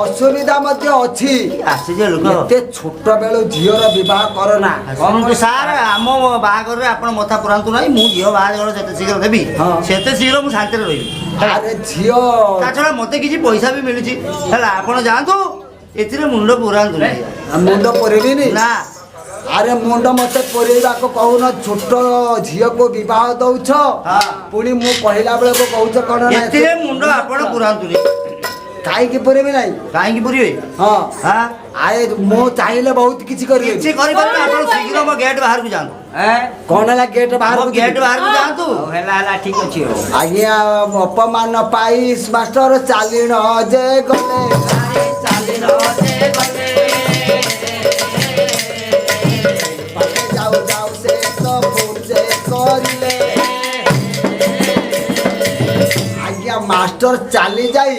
ଅସୁବିଧା ମଧ୍ୟ ଅଛି। ଆସିଛେ ଲୋକ ଏତେ ଛୋଟ ବେଳୁ ଝିଅର ବିବାହ କରନା। ଶୁଣନ୍ତୁ ସାର୍, ଆମ ବାହାଘରରେ ଆପଣ ମଥା ପୁରାନ୍ତୁ ନାହିଁ। ମୁଁ ଝିଅ ବାହାଘର ଯେତେ ଶୀଘ୍ର ଦେବି ହଁ। ସେତେ ଶୀଘ୍ର ମୁଁ ଶାନ୍ତିରେ ରହିବି। ଆରେ ଝିଅ ତା ଛଡ଼ା ମତେ କିଛି ପଇସା ବି ମିଳୁଛି ହେଲା। ଆପଣ ଯାଆନ୍ତୁ, ଏଥିରେ ମୁଣ୍ଡ ପୁରାନ୍ତୁ ନାହିଁ। ମୁଣ୍ଡ ପରିବିନି। ନା ଆରେ ମୁଣ୍ଡ ମତେ ପରିବାକୁ କହୁନ। ଛୋଟ ଝିଅକୁ ବିବାହ ଦଉଛ, ହଁ। ପୁଣି ମୁଁ କହିଲା ବେଳକୁ କହୁଛ କଣ ନା ଏଥିରେ ମୁଣ୍ଡ ଆପଣ ପୁରାନ୍ତୁନି। କାହିଁକି ପରିବି ନାହିଁ? କାହିଁକି ପୁରିବେ? ହଁ ହଁ ଆରେ ମୁଁ ଚାହିଁଲେ ବହୁତ କିଛି କରିବି। କିଛି କରିପାରିବେ ଆପଣ। ଶୀଘ୍ର ମୋ ଗେଟ୍ ବାହାରକୁ ଯାଆନ୍ତୁ। କଣ ହେଲା ଗେଟ୍ ମୋ ବାହାରକୁ ଗେଟ୍ ଯିବି? ବାହାରକୁ ଯାଆନ୍ତୁ। ହେଲା ଠିକ ଅଛି ଆଉ। ଆଜ୍ଞା ଅପମାନ ପାଇ ମାଷ୍ଟର ଚାଲିଣ ଯେ ଗଲେ। ବାଟେ ଯାଉ ଯାଉ ସେ ତ ଭୁଲ ଯେ କରିଲେ। ଆଜ୍ଞା ମାଷ୍ଟର ଚାଲି ଯାଇ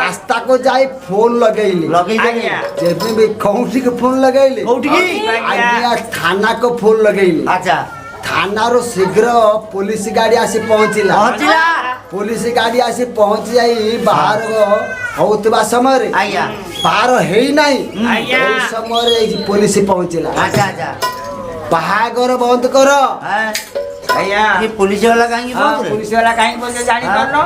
ରାସ୍ତାକୁ ଯାଇ ଫୋନ ଲଗେଇଲି। ଲଗେଇଦେବେ। ଆଜ୍ଞା। ଯେବେ ବି କୋଉଠିକି ଫୋନ ଲଗେଇଲି? କୋଉଠିକି? ଆଜ୍ଞା ଥାନାକୁ ଫୋନ ଲଗେଇଲି। ଆଚ୍ଛା ଥାନାରୁ ଶୀଘ୍ର ପୋଲିସ ଗାଡି ଆସି ପହଞ୍ଚିଲା। ପହଞ୍ଚିଲା। ପୋଲିସ ଗାଡି ଆସି ପହଞ୍ଚି ଯାଇ ବାହାର ହଉଥିବା ସମୟରେ ଆଜ୍ଞା ବାହାର ହେଇନାହିଁ ଆଜ୍ଞା। ଏଇ ସମୟରେ ଏଇ ପୋଲିସ ପହଞ୍ଚିଲା। ଆଚ୍ଛା ଆଚ୍ଛା ବାହାଘର ବନ୍ଦ କର। ଆଜ୍ଞା ଏ ପୋଲିସ ବାଲା କାହିଁକି ପହଞ୍ଚିଲେ? ପୁଲିସ ବାଲା କାହିଁକି ପହଞ୍ଚିଲେ ଜାଣିପାରୁନ?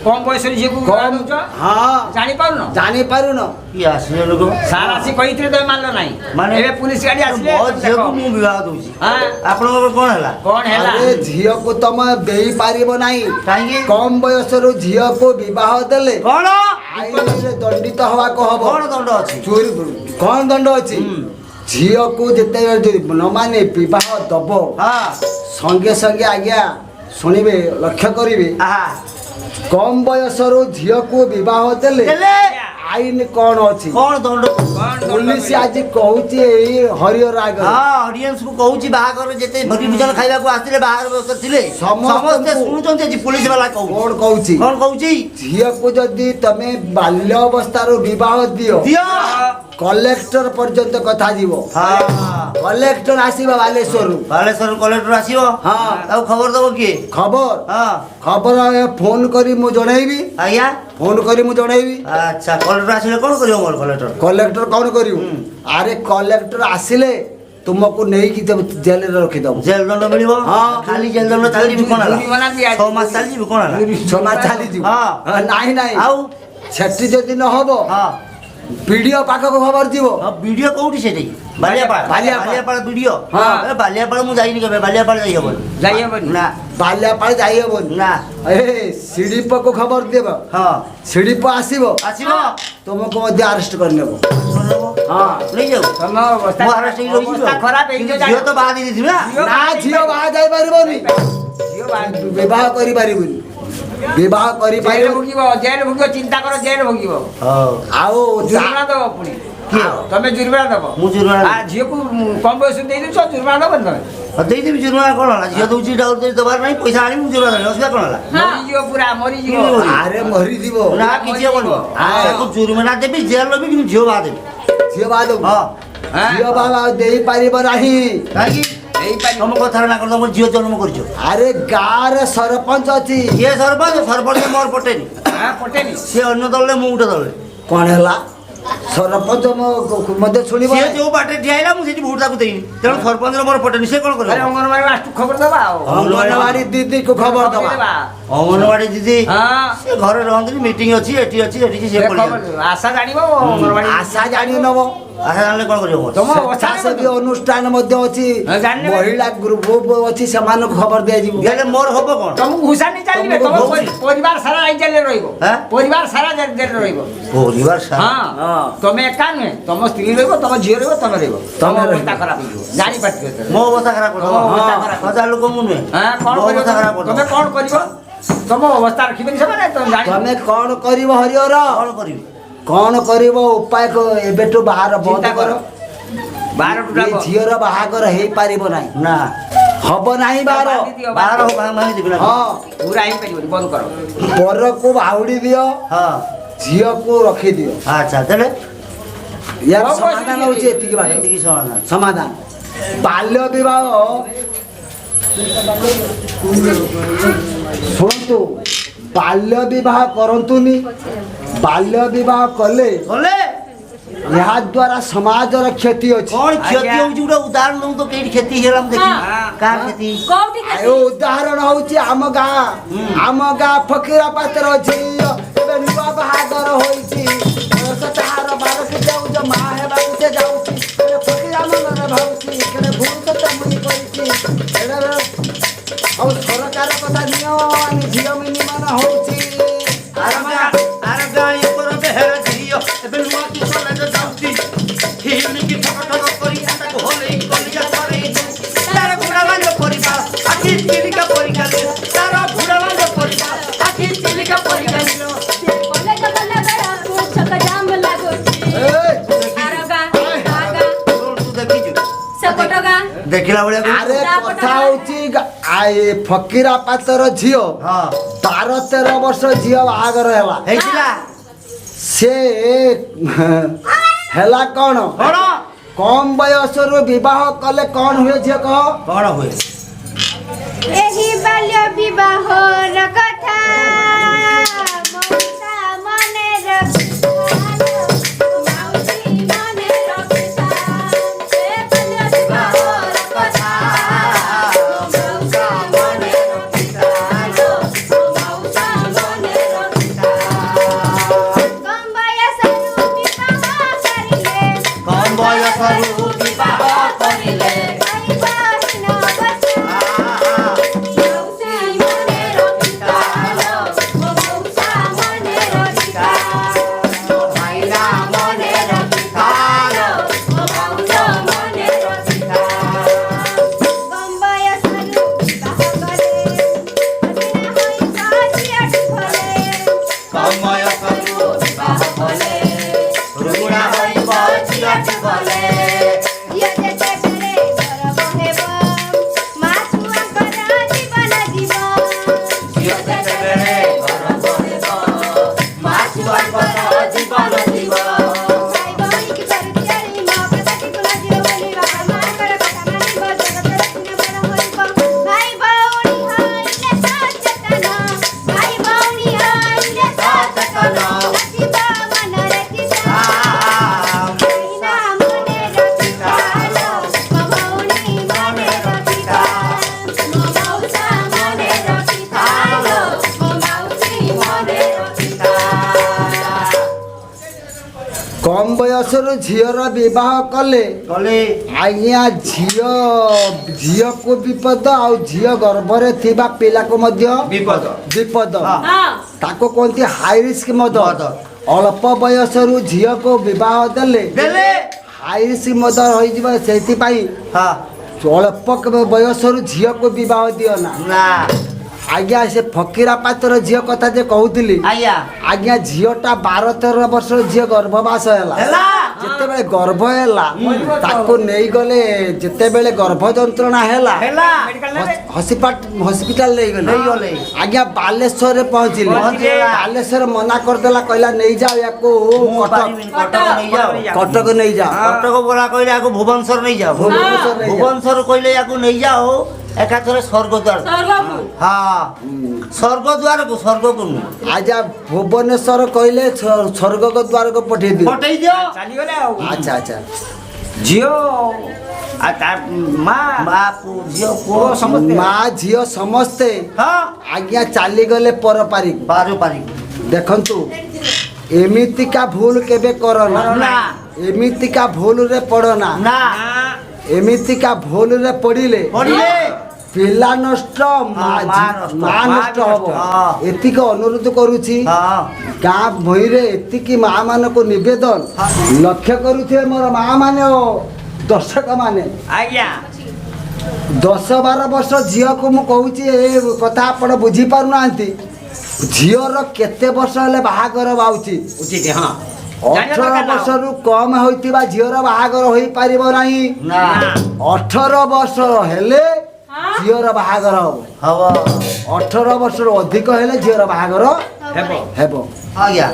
କମ ବୟସରେ ଝିଅକୁ ବିବାହ ଦଉଛ? ହଁ ଜାଣିପାରୁନ? ଜାଣିପାରୁନ। କି ଆସିଲେ ଲୋକ ସାର୍ ଆସି କହିଥିଲେ ତମେ ମାନିଲ ନାହିଁ। ମାନେ ଏବେ ପୁଲିସ ଗାଡି ଆସିଲେ ମୋ ତମେ ଝିଅକୁ ଦେଖ। ମୁଁ ବିବାହ ଦଉଛି। ହଁ। ଆପଣଙ୍କର କଣ ହେଲା? କଣ ହେଲା? ଆରେ ଝିଅକୁ ତମେ ଦେଇପାରିବ ନାହିଁ। କାହିଁକି? କମ ବୟସରୁ ଝିଅକୁ ବିବାହ ଦେଲେ କଣ ଆଇନରେ ଦଣ୍ଡିତ ହବାକୁ ହବ। କଣ ଦଣ୍ଡ ଅଛି? ଚୋରି କଣ ଦଣ୍ଡ ଅଛି? ଝିଅକୁ ଯେତେବେଳେ ଯଦି ନ ମାନେ ବିବାହ ଦବ ହଁ ସଙ୍ଗେ ସଙ୍ଗେ ଆଜ୍ଞା ଶୁଣିବେ ଲକ୍ଷ୍ୟ କରିବେ ଆହା କମ ବୟସରୁ ଝିଅକୁ ବିବାହ ଦେଲେ ଦେଲେ ଆଇନ କଣ ଅଛି? କଣ ଦଣ୍ଡ? ପୋଲିସ ଆଜି କହୁଛି ଏଇ ହରିହର ଆଗରେ ହଁ ଅଡିଏନ୍ସ କୁ କହୁଛି ବାହାଘର ଯେତେ ଭୋଜିଭୋଜନ ଖାଇବାକୁ ଆସିଥିଲେ ବାହାଘର ବ୍ୟବସ୍ଥା ଥିଲେ ସମସ୍ତଙ୍କୁ- ସମସ୍ତେ ଶୁଣୁଛନ୍ତି ଆଜି ପୋଲିସ ବାଲା କହୁଛି। କଣ କହୁଛି? କଣ କହୁଛି? ଝିଅକୁ ଯଦି ତମେ ବାଲ୍ୟ ଅବସ୍ଥାରୁ ବିବାହ ଦିଅ ଦିଅ। କଲେକ୍ଟର ପର୍ଯ୍ୟନ୍ତ କଥା ଯିବ। ହଁ କଲେକ୍ଟର ଆସିବ ବାଲେଶ୍ୱରରୁ। ବାଲେଶ୍ୱର କଲେକ୍ଟର ଆସିବ। ହଁ। ତାକୁ ଖବର ଦବ କିଏ? ଖବର ହଁ ଖବର ଫୋନ କରି ମୁଁ ଜଣେଇବି। ଆଜ୍ଞା ଫୋନ କରି ମୁଁ ଜଣେଇବି। ଆଚ୍ଛା କଲେକ୍ଟର ଆସିଲେ କଣ କରିବ ମୋର କଲେକ୍ଟର? କଲେକ୍ଟର କଣ କରିବୁ? ଆରେ କଲେକ୍ଟର ଆସିଲେ ତୁମକୁ ନେଇକି ଜେଲରେ ରଖିଦବ। ଜେଲ ଦଣ୍ଡ ମିଳିବ। ହଁ। ଖାଲି ଜେଲ ଦଣ୍ଡ ଚାଲିଯିବି କଣ ହେଲା? ଜୁରିମାନା ଦିଆଯିବ। 6 ମାସ ଚାଲିଯିବି କଣ ହେଲା? ଛମା ଚାଲିଯିବ। ହଁ। ନାହିଁ ନାହିଁ ଆଉ ସେଠି ଯଦି ନ ହବ ହଁ ବିଡିଓ ପାଖକୁ ଖବର ଯିବ। ଭିଡିଓ କୋଉଠି ସେଠି? ବାଲିଆପାଳ ବାଲିଆପାଳ। ବାଲିଆପାଳ ଭିଡିଓ। ହଁ। ଏ ବାଲିଆପାଳ ମୁଁ ଯାଇନି କେବେ। ବାଲିଆପାଳ ଯାଇ ହବନି। ଯାଇ ହବନି? ନା ବାଲିଆପାଳ ଯାଇ ହବନି। ନା ଏ ସିଡିପକୁ ଖବର ଦେବ। ହଁ ସିଡିପ ଆସିବ ଆସିବ ତୁମକୁ ମଧ୍ୟ ଆରେଷ୍ଟ କରିନେବ। ହଁ ନେଇଯାଉ ତମ ଅବସ୍ଥା ମୁଁ ଆରେଷ୍ଟ ହେଇକି ରଖିବି ଅବସ୍ଥା ଆଉ। ଖରାପ କିନ୍ତୁ ହେଇଯିବ। ଝିଅ ତ ବାହା ଦେଇ ଦେଇଥିବି ନା। ନା ଝିଅ ବାହା ଯାଇପାରିବନି। ଝିଅ ବାହା- ବିବାହ କରିପାରିବୁନି। ବିବାହ ଜେଲ କରିପାରିବ ଭୋଗିବ ଜେଲ ଭୋଗିବ ଚିନ୍ତା କର ଜେଲ ଭୋଗିବ। ହଉ ଆଉ ଜୁରିମାନା ଦବ ପୁଣି। କିଏ? ତମେ ଜୁରିମାନା ଦବ। ମୁଁ ଜୁରିମାନା ଆ ଝିଅକୁ କମ ବୟସରୁ ଦେଇ ଦଉଛ ଜୁରିମାନା ଦବନି ତମେ? ଦେଇଦେବି ଜୁରିମାନା କଣ ହେଲା? ଝିଅ ଦଉଛି ଦେବାର ନାହିଁ ପଇସା ଆଣିବି ମୁଁ ଜୁରିମାନା ଦେବି। ଅସୁବିଧା କଣ ହେଲା? ମରିଯିବ ପୁରା ମରିଯିବ। କେମିତି ମରିବ? ଆରେ ମରିଯିବ। ନା କିଛି ହବନି। ତାକୁ ଜୁରିମାନା ଦେବି ଜେଲ ନେବି କିନ୍ତୁ ଝିଅ ବାହା ଦେବି। ଝିଅ ବାହା ଦେବୁ। ହଁ ଝିଅ ବାହା ଦେଇପାରିବ ନାହିଁ। କାହିଁକି? ହେଇପାରିବ। ତମ କଥାରେ ନା କଣ ତମ ଝିଅ ଜନ୍ମ କରିଛ? ଆରେ ଗାଁରେ ସରପଞ୍ଚ ଅଛି। କିଏ ସରପଞ୍ଚ? ସରପଞ୍ଚ ମୋର ପଟେନି। ହଁ ପଟେନି। ସିଏ ଅନ୍ୟ ଦଳରେ ମୁଁ ଗୋଟେ ଦଳରେ। କଣ ହେଲା? ସରପଞ୍ଚ ମଧ୍ୟ ଶୁଣିବ। ସିଏ ଯୋଉ ବାଟରେ ଠିଆ ହେଇଲା ମୁଁ ସେଠି ଭୋଟ ତାକୁ ଦେଇନି। ତେଣୁ ସରପଞ୍ଚର ମୋର ପଟେନି। ସେ କଣ ଆରେ କରିବ? ଅଙ୍ଗନବାଡି ମାଷ୍ଟର ଖବର ଦବା ଆଉ। ଅଙ୍ଗନବାଡି ଦିଦିକୁ ଖବର ଦବା। ଅଙ୍ଗନବାଡି ଦିଦି ହଁ ସେ ଘରେ ରହନ୍ତିନି। ମିଟିଂ ଅଛି ଏଠି ଅଛି ଏଠିକି ସେ ସେ ପଳେଇ ଖବର ଦେବ। ଆଶା ଜାଣିବ ଅଙ୍ଗନବାଡି। ଆଶା ଜାଣି ନବ। ଆଶା ଜାଣିଲେ କଣ କରିବ ମୋର? ତମ ଅବସ୍ଥା ସ୍ୱେଚ୍ଛାସେବୀ ଅନୁଷ୍ଠାନ ମଧ୍ୟ ଅଛି। ହଁ, ଜାଣିନେବେ। ମହିଳା ଗ୍ରୁପ ଅଛି ସେମାନଙ୍କୁ ଖବର ଦିଆଯିବ। ହେଲେ ମୋର ହବ କଣ? ତମକୁ ଘୁଷାନି ଚାଲିବେ। ତମକୁ ତମ ଭୋଗ- ପରିବାର ସାରା ଏଇ ଜେଲରେ ରହିବ। ହାଁ? ପରିବାର ସାରା ଜେଲରେ ରହିବ। ପରିବାର ସାରା ହଁ ତମେ ଏକା ନୁହେଁ। ତମ ସ୍ତ୍ରୀ ରହିବ ତମ ଝିଅ ରହିବ ତମେ ରହିବ। ତମ ତମେ ଅବସ୍ଥା ରହିବ। ଖରାପ ହେଇଯିବ। ଜାଣିପାରୁଥିବେ ଏଥର। ମୋ ଅବସ୍ଥା ଖରାପ କରିଦବ। ତମ ଅବସ୍ଥା ଖରାପ। ହଜାର ଲୋକ ମୁଁ ନୁହେଁ। ହଁ କଣ ମୋ କରିବ ଅବସ୍ଥା ଖରାପ ତମେ? କରିଦବ। ତମେ କଣ କରିବ? ତମ ଅବସ୍ଥା ରଖିବେନି ସେମାନେ। ତମେ ଜାଣିବ। ତମେ କଣ କରିବ ହରିହର? କଣ କରିବି? କଣ କରିବ ଉପାୟ ଏବେଠୁ ବାହାର ବନ୍ଦ ଚିନ୍ତା କର। କର। ବାର ଏ ଟୁଟା ଝିଅର ବାହାଘର ହେଇପାରିବ ନାହିଁ। ନା ହବ ନାହିଁ ବାହାର। ବାହାର ଭାଙ୍ଗି ଦେବି ନା। ହଁ ପୁରା ହେଇପାରିବନି। ବନ୍ଦ କର। ବରକୁ ବାହୁଡି ଦିଅ। ହଁ ଝିଅକୁ ରଖିଦିଅ। ଆଚ୍ଛା ଦେଲେ ୟାର କଣ ସମାଧାନ କହୁଛନ୍ତି? ହଉଛି ଏତିକି ବାଟ। ଏତିକି ସମାଧାନ। ସମାଧାନ ବାଲ୍ୟ ବିବାହ ଶୁଣନ୍ତୁ ବାଲ୍ୟ ବିବାହ କରନ୍ତୁନି। ବାଲ୍ୟ ବିବାହ କଲେ ଗଲେ ଏହା ଦ୍ୱାରା ସମାଜର କ୍ଷତି ଅଛି। କଣ କ୍ଷତି ହଉଛି ଗୋଟେ ଉଦାହରଣ ଦଉ ତ କେଇଠି କ୍ଷତି ହେଲା ମୁଁ ଦେଖି କାହାର କ୍ଷତି କୋଉଠି ଆଉ ଉଦାହରଣ ହଉଛି ଆମ ଗାଁ ଫକୀର ପାତ୍ର ଝିଅ ଏବେ ନୂଆ ବାହାଘର ହୋଇଛି। ବୟସ ତାହାର 12 କି ଯାଉଛ ମା ହେବାକୁ ସେ ଯାଉଛି। ଫକୀର ମନରେ ଭାବୁଛି କେଡ଼େ ଭୁଲ ତ ମୁଇଁ କରିଛି। ଆଉ ସରକାର କଥା ନିୟ ଝିଅ ମିନିମାନ ହଉଛି। ଆର ଗାଁ ଏକର ବେହେରା ଝିଅ ଏବେ ନୂଆ କି କଲେଜ ଯାଉଛି। ଠିମିକି ଠକ ଠକ କରି ତାକୁ ହଲେଇ କଲିଜା ଛଡ଼େଇ ଦଉଛି। ତାର ବୁଢ଼ା ବାଞ୍ଜ ପରିବା ଆଖି ଚିଲିକା ପରିକାଲି ତାର ବୁଢ଼ା ବାଞ୍ଜ ପରିବା ଆଖି ଚିଲିକା ପରିକାଲି କଲେଜ ଗଲା ବେଳ ଛକ ଜାମ ଲାଗୁଛି। ଆର ଗାଁ ତୁ ଦେଖିଛୁ ସେପଟ ଗାଁ ଦେଖିଲା ଭଳିଆ ଆରେ କଥା ହଉଛି ଫକୀରା ପାତ୍ର ଝିଅ ହଁ 12-13 ବର୍ଷ ଝିଅ ବାହାଘର ହେଲା। ହେଇଥିଲା ସେ ହେଲା କଣ କଣ କମ ବୟସରୁ ବିବାହ କଲେ କଣ ହୁଏ ଝିଅ କହ? କଣ ହୁଏ ଏହି ବାଲ୍ୟ ବିବାହର କଥା ମଉସା ମନେ ରଖିଥାଲୋ, ମାଉସୀ ମନେ ରଖିଥାଲୋ। ଏ ବାଲ୍ୟ ବିବାହର କଥା ମଉସା ମନେ ରଖିଥାଲୋ, ମଉସା ମନେ ରଖିଥାଲୋ। କମ ବୟସରୁ ବିବାହ କରିଲେ କମ ବୟସରୁ ବିବାହ କରିଲେ ଭାଇ ବହିନ ବସା ମଉସା ମନେ ରଖିଥାଲୋ, ମଉସା ମନେ ରଖିଥାଲୋ। ଭାଇନା ମନେ ରଖିଥାଲୋ, ମଉସା ମନେ ରଖିଥାଲୋ। କମ ବୟସରୁ ବିବାହ କଲେ ହସିନା ହୋଇ ଝିଅଟି ଭଲେ। କମ ବୟସରୁ ବିବାହ କଲେ ରୁଗୁଣା ହୋଇବ ଝିଅଟି ଗଲେ ଝିଅ ଯେତେବେଳେ ଗର୍ବ ହେବ ମା ଛୁଆଙ୍କର ଜୀବନ ଯିବ। ଝିଅ ଯେତେବେଳେ ଗର୍ବ ହେବ ମା ଛୁଆଙ୍କର ଜୀବନ ଯିବ ଭାଇ ଭଉଣୀକି ପରିତ୍ୟାଗି ମୋ କଥାଟିକୁ ନ ଯିବ ବୋଲି ବାପା ମାଙ୍କର କଥା ମାନିବ। ଜଗତର ଦିନ ବଡ଼ ହୋଇବ ଭାଇ ଭଉଣୀ ହଇଲେ ସଚେତନ। ଭାଇ ଭଉଣୀ ହଇଲେ ସଚେତନ। ନଥିବ ମନରେ ଚିତା ଭାଇନା ମନେ ରଖିଥାଲୋ, ମୋ ଭଉଣୀ ମନେ ରଖିଥାଲୋ, ମୋ ମଉସା ମନେ ରଖିଥାଲୋ, ମୋ ମାଉସୀ ମନେ ରଖିଥାଲୋ। କମ ବୟସରୁ ଝିଅର ବିବାହ କଲେ ଗଲେ ଆଜ୍ଞା ଝିଅକୁ ବିପଦ ଆଉ ଝିଅ ଗର୍ଭରେ ଥିବା ପିଲାକୁ ମଧ୍ୟ ବିପଦ। ହଁ। ହଁ ତାକୁ କୁହନ୍ତି ହାଇ ରିସ୍କ ମଦ। ମଦ। ଅଳ୍ପ ବୟସରୁ ଝିଅକୁ ବିବାହ ଦେଲେ ଦେଲେ ହାଇ ରିସ୍କ ମଦ ରହିଯିବ। ସେଇଥିପାଇଁ ହଁ ଅଳ୍ପ ବୟସରୁ ଝିଅକୁ ବିବାହ ଦିଅ ନା। ନା ଆଜ୍ଞା ସେ ଫକୀରା ପାତ୍ର ଝିଅ କଥା ଯେ କହୁଥିଲି ଆଜ୍ଞା ଆଜ୍ଞା ଝିଅଟା 12-13 ବର୍ଷର ଝିଅ ଗର୍ଭବାସ ହେଲା। ହେଲା ଯେତେବେଳେ ଗର୍ଭ ହେଲା ତାକୁ ନେଇଗଲେ। ଯେତେବେଳେ ଗର୍ଭ ଯନ୍ତ୍ରଣା ହେଲା ହେଲା ହସ୍ପିଟାଲ ନେଇଗଲେ। ଆଜ୍ଞା ବାଲେଶ୍ୱରରେ ପହଞ୍ଚିଲେ। ପହଞ୍ଚିଲା। ବାଲେଶ୍ୱର ମନା କରିଦେଲା କହିଲା ନେଇଯାଅ ୟାକୁ କଟକ ନେଇଯାଅ କଟକ ନେଇଯାଅ। କଟକ ବୋଲା କହିଲେ ୟାକୁ ଭୁବନେଶ୍ୱର ନେଇଯାଅ ଭୁବନେଶ୍ୱର ନେଇଯାଅ। ଭୁବନେଶ୍ୱର କହିଲେ ୟାକୁ ନେଇଯାଅ ଏକାଥରେ ସ୍ୱର୍ଗଦ୍ୱାର ସ୍ୱର୍ଗକୁ ହଁ ସ୍ୱର୍ଗଦ୍ୱାରକୁ ସ୍ୱର୍ଗକୁ ନୁହଁ ଆଜ୍ଞା ଭୁବନେଶ୍ୱର କହିଲେ ସ୍ୱର୍ଗ ଦ୍ୱାରକୁ ପଠେଇ ଦିଅ। ପଠେଇ ଦିଅ ଚାଲିଗଲେ ଆଉ ଆଚ୍ଛା ଆଚ୍ଛା ଝିଅ ଆଉ ତା ମା ମା ଝିଅ ପୁଅ ସମସ୍ତେ ମା ଝିଅ ସମସ୍ତେ ହଁ ଆଜ୍ଞା ଚାଲିଗଲେ ପରପାରିକୁ। ପାରପାରିକ ଦେଖନ୍ତୁ ଏମିତିକା ଭୁଲ କେବେ କରନା। ନା ଏମିତିକା ଭୁଲରେ ପଡନା। ନା ଏମିତିକା ଭୁଲରେ ପଡ଼ିଲେ ପଡ଼ିଲେ ପିଲା ନଷ୍ଟ ମା ନଷ୍ଟ ହବ। ହଁ। ଏତିକି ଅନୁରୋଧ କରୁଛି ହଁ ଗାଁ ଭଇରେ ଏତିକି ମା ମାନଙ୍କୁ ନିବେଦନ ଲକ୍ଷ୍ୟ କରୁଥିବେ ମୋର ମା ମାନେ ଓ ଦର୍ଶକ ମାନେ। ଆଜ୍ଞା 10-12 ବର୍ଷ ଝିଅକୁ ମୁଁ କହୁଛି ଏ କଥା ଆପଣ ବୁଝିପାରୁନାହାନ୍ତି। ଝିଅର କେତେ ବର୍ଷ ହେଲେ ବାହାଘର ବାଉଛି? ଉଚିତ ହଁ 18 ବର୍ଷରୁ କମ ହୋଇଥିବା ଝିଅର ବାହାଘର ହୋଇପାରିବ ନାହିଁ। ନା 18 ବର୍ଷ ହେଲେ ଝିଅର ବାହାଘର ହବ। ହବ 18 ବର୍ଷରୁ ଅଧିକ ହେଲେ ଝିଅର ବାହାଘର ହେବ। ଆଜ୍ଞା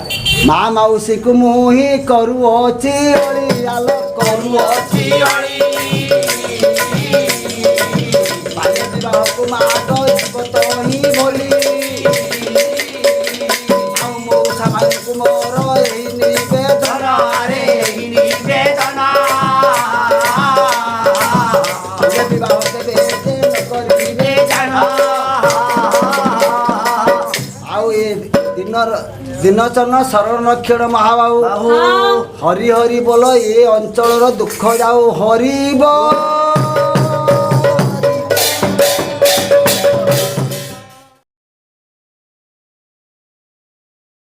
ମା ମାଉସୀକୁ ମୁଁ ହିଁ କରୁଅଛି ଅଳି ଆଲୋ କରୁଅଛି କରୁଅଛି ଅଳି ମାଡ଼ ଜଗତ ହିଁ ବୋଲି ଆଉ ମଉସା ଭାଇଙ୍କୁ ମୋର ଏହି ନିବେଦନ ରେ ନିବେଦନା ଯେ ବିବାହ ଦେବେ ଯେ ନ କରିବେ ଜାଣ ଆଉ ଏ ଦିନଚନ ଶରଣ ନକ୍ଷଣ ମହାବାହୁ ହରି ହରି ବୋଲ ଏ ଅଞ୍ଚଳର ଦୁଃଖ ଯାଉ ହରିବ